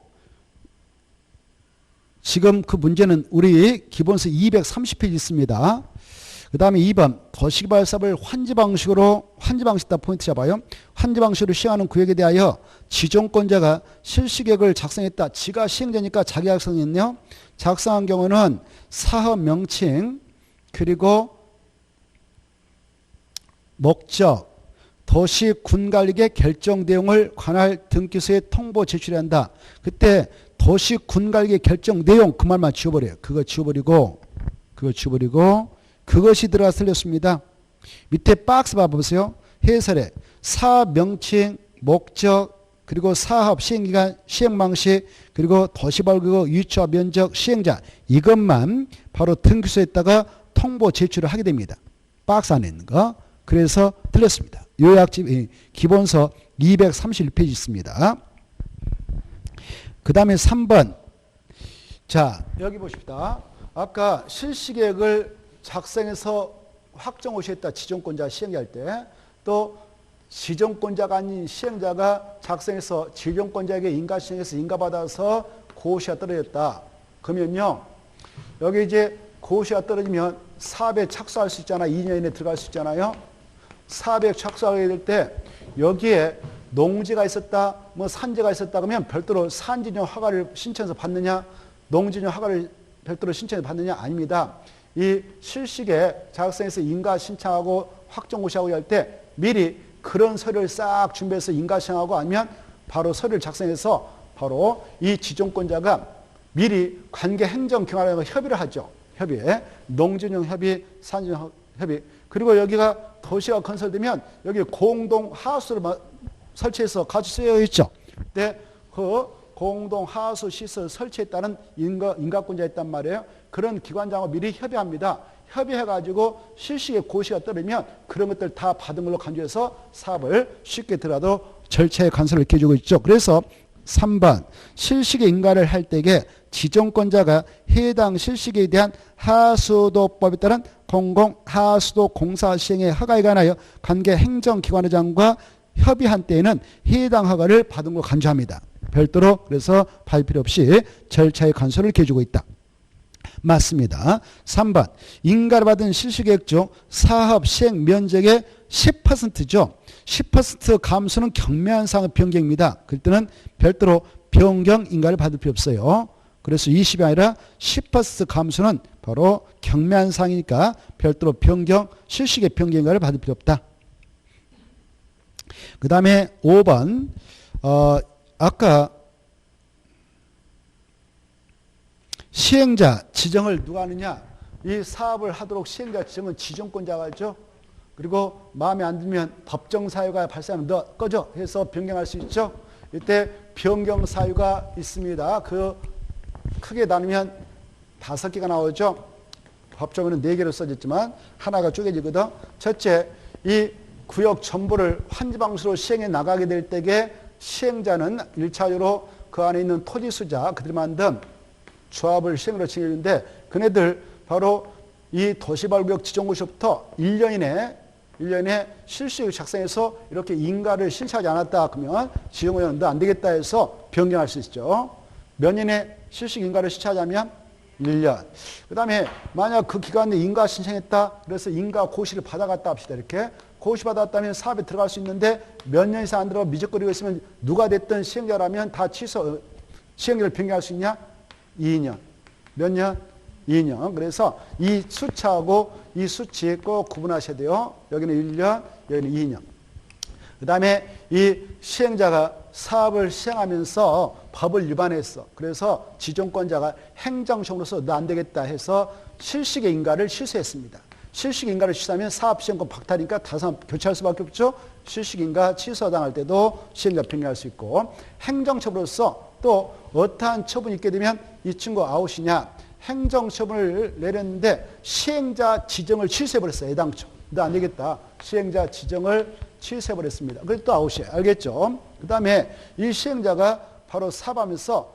지금 그 문제는 우리 기본서 230페이지 있습니다. 그 다음에 2번. 도시개발 사업을 환지 방식으로, 환지 방식다 포인트 잡아요. 환지 방식으로 시행하는 구역에 대하여 지정권자가 실시계획을 작성했다. 지가 시행자니까 자기가 작성했네요. 작성한 경우는 사업 명칭, 그리고 목적, 도시 군관리계 결정 내용을 관할 등기소에 통보 제출해야 한다. 그때 도시 군관리계 결정 내용 그 말만 지워버려요. 그거 지워버리고 그것이 들어가 틀렸습니다. 밑에 박스 봐보세요. 해설에 사업 명칭, 목적, 그리고 사업 시행기간, 시행방식, 그리고 도시발굴 유치와 면적, 시행자 이것만 바로 등기소에다가 통보 제출을 하게 됩니다. 박스 안에 있는 거. 그래서 틀렸습니다. 요약집 기본서 231페이지 있습니다. 그 다음에 3번. 자, 여기 보십시다. 아까 실시계획을 작성해서 확정호시했다. 지정권자 시행할 때. 또 지정권자가 아닌 시행자가 작성해서 지정권자에게 인가시행해서 인가받아서 고시가 떨어졌다. 그러면요. 여기 이제 고시가 떨어지면 사업에 착수할 수 있잖아. 2년 이내에 들어갈 수 있잖아요. 사업에 착수하게 될 때 여기에 농지가 있었다, 뭐 산지가 있었다 그러면 별도로 산지정 허가를 신청해서 받느냐, 농지정 허가를 별도로 신청해서 받느냐? 아닙니다. 이 실식에 자격증에서 인가 신청하고 확정고시하고 할 때 미리 그런 서류를 싹 준비해서 인가 신청하고 아니면 바로 서류를 작성해서 바로 이 지정권자가 미리 관계 행정 경화라고 협의를 하죠. 협의에 농지정 협의, 산지정 협의. 그리고 여기가 도시가 건설되면 여기 공동 하수를 설치해서 같이 쓰여 있죠. 근데 그 공동 하수 시설 설치했다는 인가권자가 있단 말이에요. 그런 기관장하고 미리 협의합니다. 협의해가지고 실시에 고시가 떨어지면 그런 것들 다 받은 걸로 간주해서 사업을 쉽게 들어가도 절차의 간섭을 이렇게 주고 있죠. 그래서 3번 실식의 인가를 할 때에 지정권자가 해당 실식에 대한 하수도법에 따른 공공하수도 공사 시행의 허가에 관하여 관계 행정기관의장과 협의한 때에는 해당 허가를 받은 걸 간주합니다. 별도로 그래서 받을 필요 없이 절차의 간섭을 이렇게 주고 있다. 맞습니다. 3번 인가를 받은 실시계획 중 사업 시행 면적의 10%죠. 10% 감소는 경미한 상업 변경입니다. 그때는 별도로 변경 인가를 받을 필요 없어요. 그래서 20이 아니라 10% 감소는 바로 경미한 상이니까 별도로 변경, 실시계 변경 인가를 받을 필요 없다. 그 다음에 5번 아까 시행자 지정을 누가 하느냐? 이 사업을 하도록 시행자 지정은 지정권자가 하죠. 그리고 마음에 안 들면 법정 사유가 발생하면 너 꺼져 해서 변경할 수 있죠. 이때 변경 사유가 있습니다. 그 크게 나누면 5개가 나오죠. 법정에는 4개로 써졌지만 하나가 쪼개지거든. 첫째, 이 구역 전부를 환지방수로 시행해 나가게 될 때에 시행자는 1차적으로 그 안에 있는 토지수자 그들이 만든 조합을 시행으로 진행했는데 그네들 바로 이 도시발구역 지정고시부터 1년 이내 실시를 작성해서 이렇게 인가를 신청하지 않았다 그러면 지정고시는 너 안 되겠다 해서 변경할 수 있죠. 몇 년에 실시 인가를 신청하자면 1년. 그 다음에 만약 그 기간 내에 인가 신청했다. 그래서 인가 고시를 받아갔다 합시다. 이렇게 고시 받았다면 사업에 들어갈 수 있는데 몇 년 이상 안 들어가 미적거리고 있으면 누가 됐든 시행자라면 다 시행자를 변경할 수 있냐? 2년. 몇 년? 2년. 그래서 이 수치하고 이 수치 꼭 구분하셔야 돼요. 여기는 1년, 여기는 2년. 그 다음에 이 시행자가 사업을 시행하면서 법을 위반했어. 그래서 지정권자가 행정청으로서 너 안 되겠다 해서 실식의 인가를 취소했습니다. 실식 인가를 취소하면 사업 시행권 박탈이니까 다시 교체할 수밖에 없죠. 실식 인가 취소당할 때도 시행자 변경할 수 있고 행정처분으로서 또 어떠한 처분이 있게 되면 이 친구 아웃이냐. 행정처분을 내렸는데 시행자 지정을 취소해버렸어요. 애당초. 너 안 되겠다. 시행자 지정을 취소해버렸습니다. 그래서 또 아웃이에요. 알겠죠? 그 다음에 이 시행자가 바로 사업하면서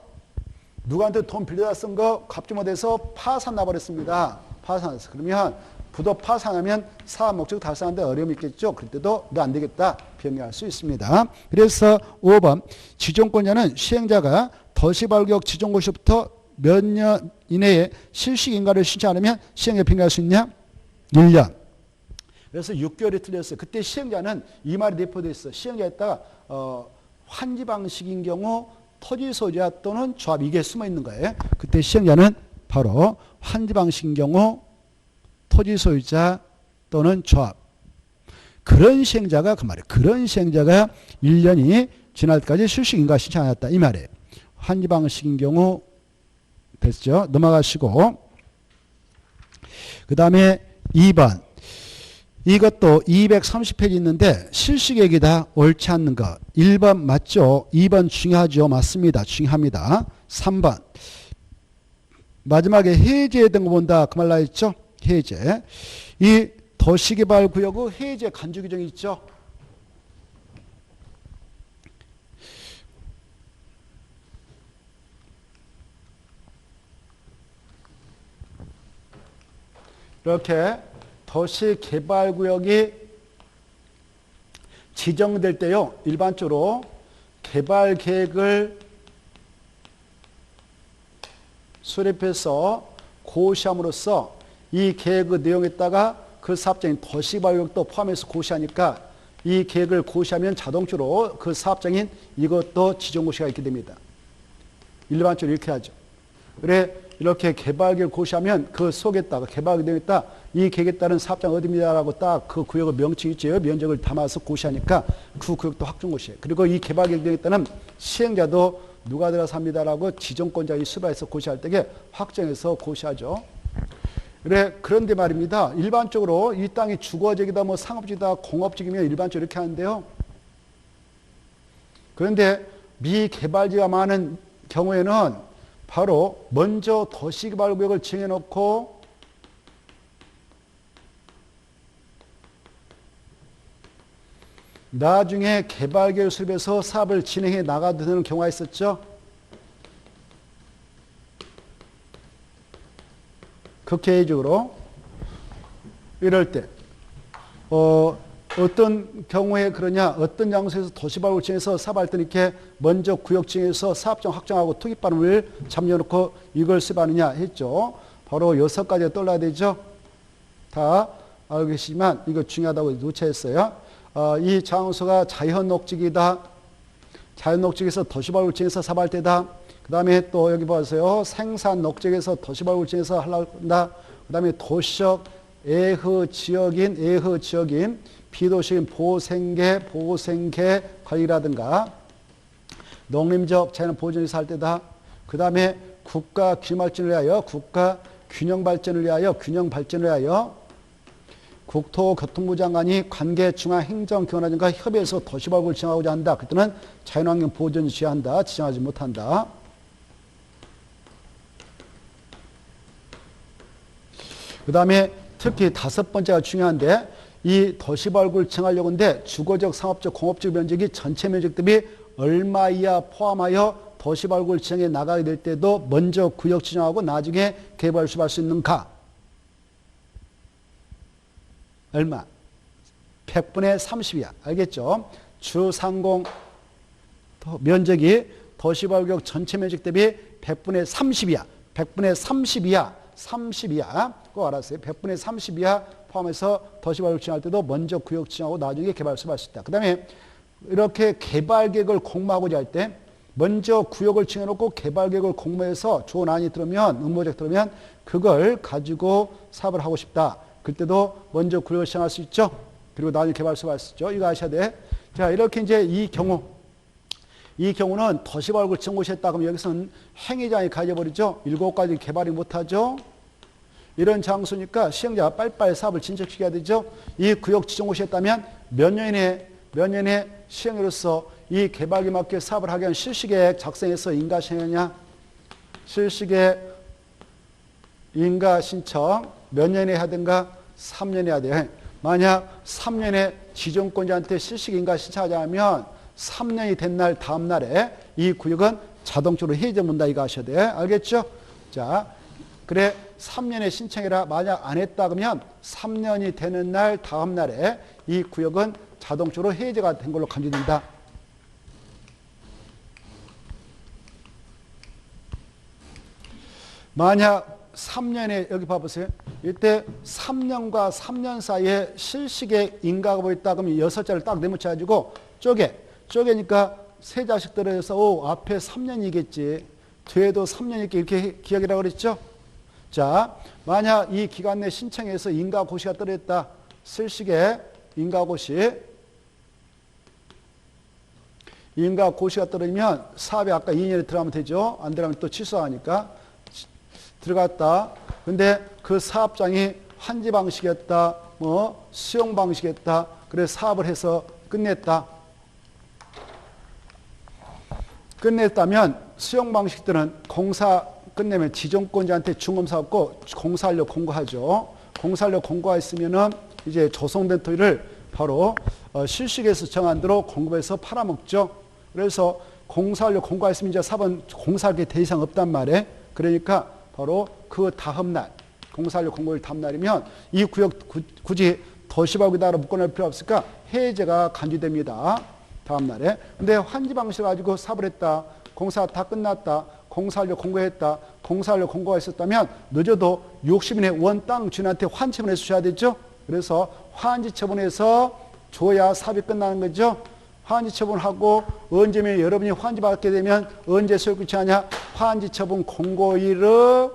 누구한테 돈 빌려다 쓴 거 갚지 못해서 파산 나버렸습니다. 파산했어. 그러면 부도 파산하면 사업 목적 달성하는데 어려움이 있겠죠. 그럴 때도 너 안 되겠다. 변경할 수 있습니다. 그래서 5번 지정권자는 시행자가 도시발구역 지정고시부터 몇 년 이내에 실식인가를 신청 않으면 시행에 변경할 수 있냐? 1년. 그래서 6개월이 틀렸어요. 그때 시행자는 이 말이 내포되어 있어. 시행자에다가 환지 방식인 경우 토지 소유자 또는 조합 이게 숨어 있는 거예요. 그때 시행자는 바로 환지 방식인 경우 토지 소유자 또는 조합. 그런 시행자가 그 말이에요. 그런 시행자가 1년이 지날 때까지 실식인가 신청하였다. 이 말이에요. 환지 방식인 경우 됐죠. 넘어가시고 그 다음에 2번 이것도 230페이지 있는데 실식액이다 옳지 않는 것 1번 맞죠. 2번 중요하죠. 맞습니다. 중요합니다. 3번 마지막에 해제된 거 본다 그 말 나있죠. 해제 이 도시개발구역의 해제 간주 규정이 있죠. 이렇게 도시개발구역이 지정될 때요. 일반적으로 개발계획을 수립해서 고시함으로써 이 계획의 내용에다가 그 사업장인 도시개발구역도 포함해서 고시하니까 이 계획을 고시하면 자동적으로 그 사업장인 이것도 지정고시가 있게 됩니다. 일반적으로 이렇게 하죠. 그래 이렇게 개발계획을 고시하면 그 속에다가 개발계획에 있다 이 계획에 따른 사업장 어디입니다라고 딱 그 구역의 명칭 있죠. 면적을 담아서 고시하니까 그 구역도 확정고시예요. 그리고 이 개발계획에 따른 시행자도 누가 들어서 합니다라고 지정권자의 수발해서 고시할 때에 확정해서 고시하죠. 그래 그런데 말입니다. 일반적으로 이 땅이 주거지이다 뭐 상업지이다 공업지이면 일반적으로 이렇게 하는데요. 그런데 미개발지가 많은 경우에는 바로 먼저 도시개발구역을 정해놓고 나중에 개발계획을 수립해서 사업을 진행해 나가도 되는 경우가 있었죠. 극회의적으로 이럴 때 어떤 경우에 그러냐 어떤 장소에서 도시발굴 정해서 사업할 때 이렇게 먼저 구역 정해서 사업장 확정하고 투기발음을 잠겨놓고 이걸 수립하느냐 했죠. 바로 6가지가 떠올라야 되죠. 다 알고 계시지만 이거 중요하다고 놓쳐했어요. 이 장소가 자연녹지기다. 자연녹지에서 도시발굴 정해서 사업할 때다. 그 다음에 또 여기 보세요. 생산녹지에서 도시발굴 정해서 하려고 한다. 그 다음에 도시적 애허지역인 비도시인 보생계 관리라든가 농림적 자연 보존에서 할 때다. 그 다음에 국가 균발전을 위하여 국가 균형 발전을 위하여 국토교통부 장관이 관계 중앙행정기관과 협의해서 도시발굴을 지정하고자 한다. 그때는 자연환경 보존을 지향한다. 지정하지 못한다. 그 다음에 특히 5번째가 중요한데 이 도시발굴을 정하려고 하는데 주거적, 상업적, 공업적 면적이 전체 면적 대비 얼마 이하 포함하여 도시발굴 지정에 나가게 될 때도 먼저 구역 지정하고 나중에 개발 수립할 수 있는가? 얼마? 100분의 30이야. 알겠죠? 주상공 면적이 도시발굴 전체 면적 대비 100분의 30이야. 100분의 30이야. 꼭 알았어요. 100분의 30이야 포함해서 도시발굴 지정할 때도 먼저 구역 지정하고 나중에 개발 수립할 수 있다. 그 다음에 이렇게 개발계획을 공모하고자 할 때 먼저 구역을 정해놓고 개발계획을 공모해서 좋은 안이 들으면 음모적 들으면 그걸 가지고 사업을 하고 싶다. 그때도 먼저 구역을 정할 수 있죠. 그리고 나중에 개발 수립할 수 있죠. 이거 아셔야 돼. 자 이렇게 이제 이 경우는 도시발굴 정고시했다 그러면 여기서는 행위장이 가져버리죠. 7가지 개발이 못하죠. 이런 장소니까 시행자가 빨리빨리 사업을 진척시켜야 되죠. 이 구역 지정고시했다면 몇 년에 시행으로서 이 개발에 맞게 사업을 하기 위한 실시계획 작성해서 인가 시행하냐. 실시계획 인가 신청 몇 년에 하든가 3년에 해야 돼요. 만약 3년에 지정권자한테 실시계획 인가 신청하자면 3년이 된 날 다음 날에 이 구역은 자동적으로 해제문다 이거 하셔야 돼. 알겠죠? 자, 그래 3년에 신청해라. 만약 안 했다 그러면 3년이 되는 날 다음 날에 이 구역은 자동적으로 해제가 된 걸로 간주된다. 만약 3년에 여기 봐보세요. 이때 3년과 3년 사이에 실시계 인가가 보였다 그러면 6자를 딱 내묻혀가지고 쪼개니까 세 자식 들어서 앞에 3년이겠지. 뒤에도 3년이겠지. 이렇게 기억이라고 그랬죠. 자, 만약 이 기간 내 신청해서 인가고시가 떨어졌다. 실시계 인가고시가 떨어지면 사업에 아까 2년에 들어가면 되죠. 안 들어가면 또 취소하니까. 들어갔다. 근데 그 사업장이 환지 방식이었다. 뭐 수용 방식이었다. 그래서 사업을 해서 끝냈다면 수용 방식들은 공사 끝내면 지정권자한테 중검사 없고 공사하려 공고하죠. 공사하려 공고가 있으면은 이제 조성된 토지를 바로 실시계에서 정한 대로 공급해서 팔아먹죠. 그래서 공사하려 공고가 있으면 이제 사업은 공사할 게 더 이상 없단 말이에요. 그러니까 바로 그 다음 날 공사하려 공고일 다음 날이면 이 구역 굳이 도시발굴에다가 묶어낼 필요 없으니까 해제가 간주됩니다. 다음 날에. 근데 환지 방식을 가지고 사업을 했다. 공사 다 끝났다. 공사하려 공고했다. 공사하려 공고가 있었다면 늦어도 60인의 원 땅 주인한테 환지 처분해서 줘야 되죠. 그래서 환지 처분해서 줘야 사업이 끝나는 거죠. 환지 처분하고 언제면 여러분이 환지 받게 되면 언제 소유 끝이하냐? 환지 처분 공고일을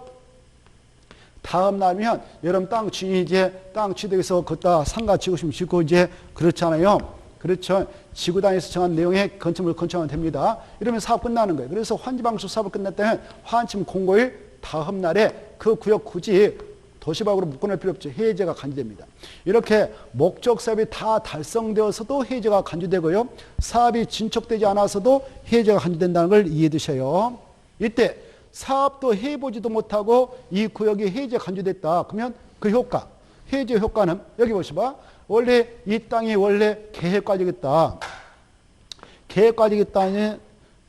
다음 날이면 여러분 땅 주인이 이제 땅 취득해서 걷다 상가 지고 싶으면 짓고 이제 그렇잖아요. 그렇죠. 지구단에서 정한 내용의 건축물 건축하면 됩니다. 이러면 사업 끝나는 거예요. 그래서 환지방수 사업을 끝냈다면 환지처분 공고일 다음 날에 그 구역 굳이 도시박으로 묶어낼 필요 없죠. 해제가 간주됩니다. 이렇게 목적 사업이 다 달성되어서도 해제가 간주되고요. 사업이 진척되지 않아서도 해제가 간주된다는 걸 이해해 두셔요. 이때 사업도 해보지도 못하고 이 구역이 해제 간주됐다. 그러면 그 효과, 해제 효과는 여기 보시봐. 원래 이 땅이 원래 계획과적이었다. 계획과적이었다니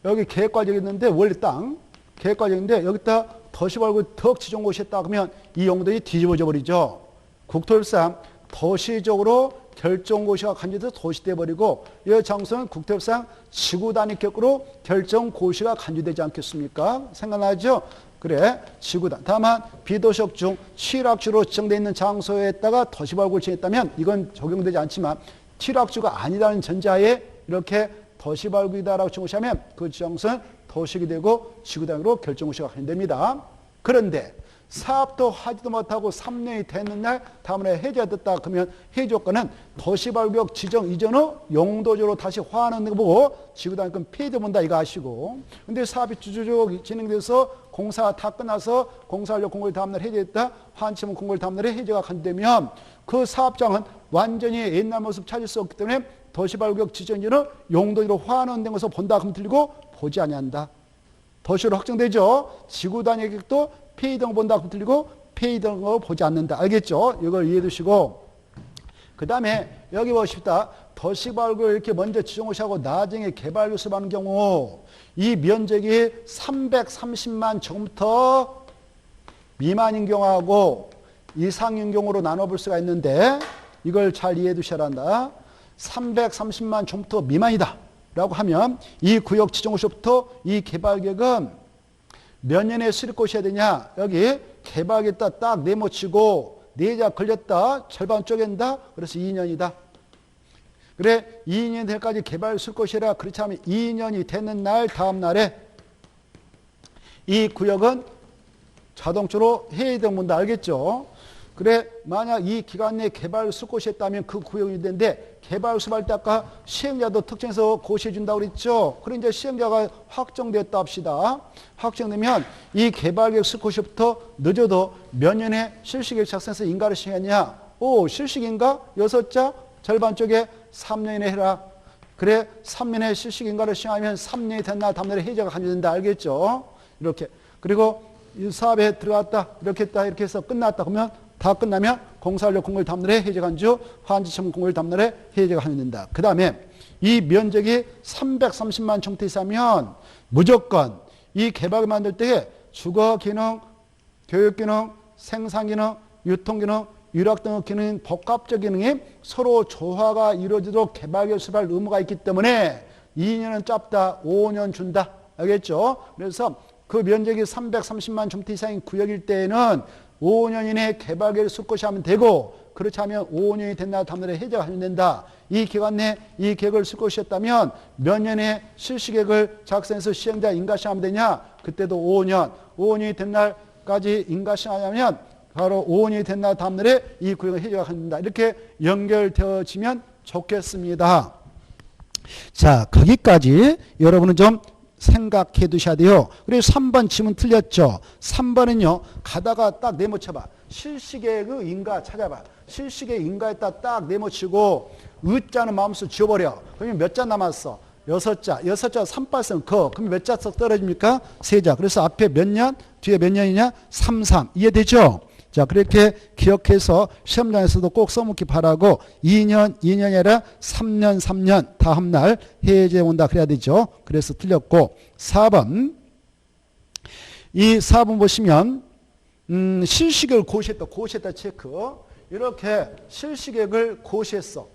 여기 계획과적이었는데 원래 땅 계획과적인데 여기다 도시발굴 덕 지정 곳이었다. 그러면 이 용도이 뒤집어져 버리죠. 국토협상 도시적으로 결정고시가 간주돼서 도시돼 버리고 이 장소는 국토협상 지구단위격으로 결정고시가 간주되지 않겠습니까? 생각나죠? 그래 지구단. 다만 비도시역 중 취락지로 지정되어 있는 장소에다가 도시발굴을 지냈다면 이건 적용되지 않지만 취락지가 아니라는 전제하에 이렇게 도시발굴이다라고 정시하면 그 장소는 도시역이 되고 지구단위로 결정고시가 간주됩니다. 그런데 사업도 하지도 못하고 3년이 되는 날 다음에 해제가 됐다. 그러면 해제 효과는 도시발구역 지정 이전 후 용도적으로 다시 화하는 거 보고 지구단위권 폐지돼 본다 이거 아시고. 근데 사업이 주주적 진행돼서 공사가 다 끝나서 공사하려 공고일 다음날 해제됐다. 환치문 공고일 다음날에 해제가 간주되면 그 사업장은 완전히 옛날 모습 찾을 수 없기 때문에 도시발구역 지정 이전 후 용도적으로 화하는 것을 본다. 그럼 틀리고 보지 아니한다. 도시로 확정되죠. 지구단위 계획도 폐의등을 본다. 그럼 틀리고 폐의등을 보지 않는다. 알겠죠? 이걸 이해해 두시고 그 다음에 여기 보십시다. 도시발굴 이렇게 먼저 지정고시하고 나중에 개발 요소하는 경우 이 면적이 330만 제곱미터 미만인 경우하고 이상인 경우로 나눠볼 수가 있는데 이걸 잘 이해해 두셔야 한다. 330만 제곱미터 미만이다 라고 하면 이 구역 지정고시부터 이 개발계획은 몇 년에 수립고시 해야 되냐? 여기 개발하겠다 딱 네모치고 네자 걸렸다 절반 쪼갠다. 그래서 2년이다. 그래 2년 될 때까지 개발 수립고시라. 그렇지 않으면 2년이 되는 날 다음 날에 이 구역은 자동적으로 해외등 문다. 알겠죠? 그래 만약 이 기간 내에 개발 수고시 했다면 그 구역이 되는데 개발 수할 때 아까 시행자도 특정해서 고시해 준다고 그랬죠. 그래 이제 시행자가 확정되었다 합시다. 확정되면 이 개발계획 수고시부터 늦어도 몇 년에 실시계획 작성해서 인가를 시행했냐. 오 실시인가 6자 절반 쪽에 3년이나 해라. 그래 3년에 실시인가를 시행하면 3년이 된 날 다음날에 해제가 간주된다. 알겠죠? 이렇게. 그리고 이 사업에 들어갔다 이렇게 했다 이렇게 해서 끝났다 그러면 다 끝나면 공사활력 공고일 다음날에 해제 간주, 환지처분 공고일 다음날에 해제가 간주된다. 그 다음에 이 면적이 330만 제곱미터 이상이면 무조건 이 개발을 만들 때 주거기능, 교육기능, 생산기능, 유통기능, 유락 등의 기능, 복합적 기능이 서로 조화가 이루어지도록 개발계획 수립할 의무가 있기 때문에 2년은 짧다, 5년 준다. 알겠죠? 그래서 그 면적이 330만 제곱미터 이상인 구역일 때에는 5년 이내에 개발계획을 수립고시 하면 되고 그렇지 않으면 5년이 된 날 다음날에 해제가 간주된다. 이 기간 내에 이 계획을 수립고시 했다면 몇 년에 실시계획을 작성해서 시행자 인가시행하면 되냐? 그때도 5년. 5년이 된 날까지 인가시행하면 바로 5년이 된 날 다음날에 이 구역은 해제가 간주된다. 이렇게 연결되어지면 좋겠습니다. 자, 거기까지 여러분은 좀 생각해 두셔야 돼요. 그리고 3번 지문 틀렸죠. 3번은요. 가다가 딱 네모쳐봐. 실시계획의 인가 찾아봐. 실시계획 인가에다 딱 네모치고 의자는 마음속으로 지워버려. 그러면 몇 자 남았어? 6자. 6자 3빠선 거. 그럼 몇 자 석 떨어집니까? 3자. 그래서 앞에 몇 년? 뒤에 몇 년이냐? 3, 3. 이해되죠? 자, 그렇게 기억해서 시험장에서도 꼭 써먹기 바라고 2년이 아니라 3년 다음 날 해제 온다 그래야 되죠. 그래서 틀렸고 4번 이 4번 보시면 실시계획을 고시했다 체크. 이렇게 실시계획을 고시했어.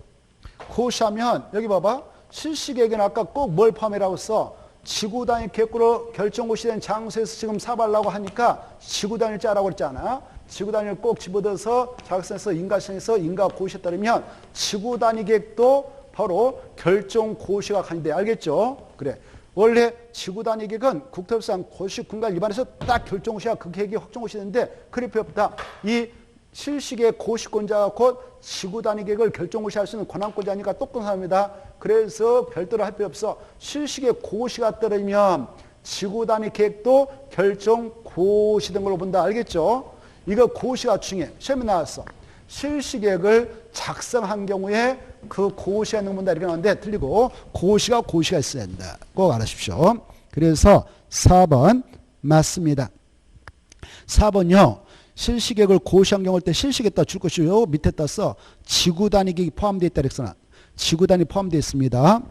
고시하면 여기 봐봐. 실시계획은 아까 꼭 뭘 포함이라고 써? 지구단위 계획으로 결정고시된 장소에서 지금 사업하려고 하니까 지구단위 짜라고 그랬잖아. 지구 단위를 꼭 집어넣어서 자극선에서 인과선에서 인과 고시에 따르면 지구 단위 계획도 바로 결정 고시가 간대. 알겠죠? 그래. 원래 지구 단위 계획은 국토협상 고시 군갈 위반해서 딱 결정 고시가 그 계획이 확정 고시되는데 그리 필요 없다. 이 실시계 고시권자가 곧 지구 단위 계획을 결정 고시할 수 있는 권한권자니까 똑똑한 사람이다. 그래서 별도로 할 필요 없어. 실시계 고시가 따르면 지구 단위 계획도 결정 고시된 걸로 본다. 알겠죠? 이거 고시가 중요해. 시험에 나왔어. 실시계획을 작성한 경우에 그 고시가 있는 거 본다. 이렇게 나오는데 틀리고 고시가 있어야 한다. 꼭 알아주십시오. 그래서 4번 맞습니다. 4번요. 실시계획을 고시한 경우일 때 실시계획다 줄 것이요. 밑에다 써. 지구 단위 계획이 포함되어 있다. 이렇게 써놔. 지구 단위 포함되어 있습니다.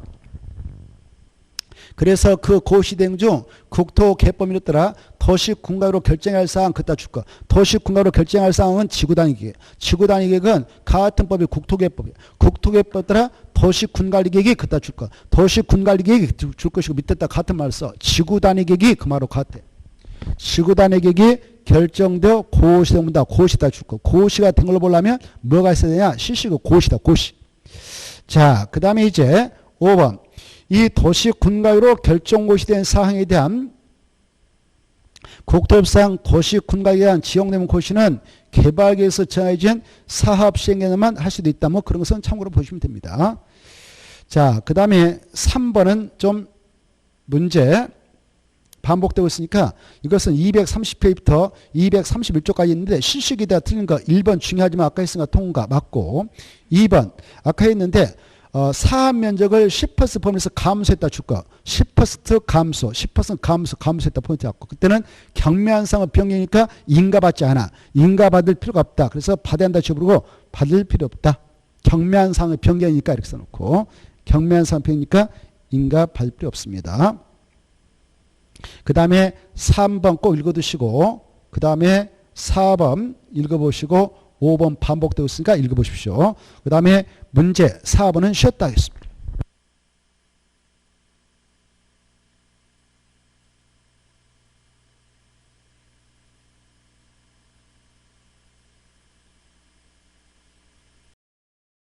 그래서 그 고시대행 중 국토개법에 따라 도시 군가로 결정할 사항 그따 줄 거. 도시 군가로 결정할 사항은 지구 단위 계획. 지구 단위 계획은 같은 법이 국토개법이에요. 국토개법 따라 도시 군관리 계획이 그따 줄 거. 도시 군관리 계획이 줄 것이고 밑에다 같은 말을 써. 지구 단위 계획이 그 말로 같아. 지구 단위 계획이 결정되어 고시된다. 고시다 줄 거. 고시가 된 걸로 보려면 뭐가 있어야 되냐? 실시고 고시다. 고시. 자, 그 다음에 이제 5번. 이 도시 군가로 결정 고시된 사항에 대한 국토협상 도시 군가에 대한 지역내용 고시는 개발계에서 정해진 사업 시행에만 할 수도 있다. 뭐 그런 것은 참고로 보시면 됩니다. 자, 그 다음에 3번은 좀 문제 반복되고 있으니까 이것은 230페이지부터 231쪽까지 있는데 실시기다 틀린 거 1번 중요하지만 아까 했으니까 통과 맞고 2번 아까 했는데 사업 면적을 10% 범위에서 감소했다 줄까? 10% 감소, 10% 감소했다 포인트 갖고 그때는 경미한 상업 변경이니까 인가받지 않아. 인가받을 필요가 없다. 그래서 받아야 한다 주부르고 받을 필요 없다. 경미한 상업 변경이니까 이렇게 써놓고 경미한 상업 변경이니까 인가받을 필요 없습니다. 그 다음에 3번 꼭 읽어두시고 그 다음에 4번 읽어보시고 5번 반복되고 있으니까 읽어보십시오. 그 다음에 문제 4번은 쉬었다 하겠습니다.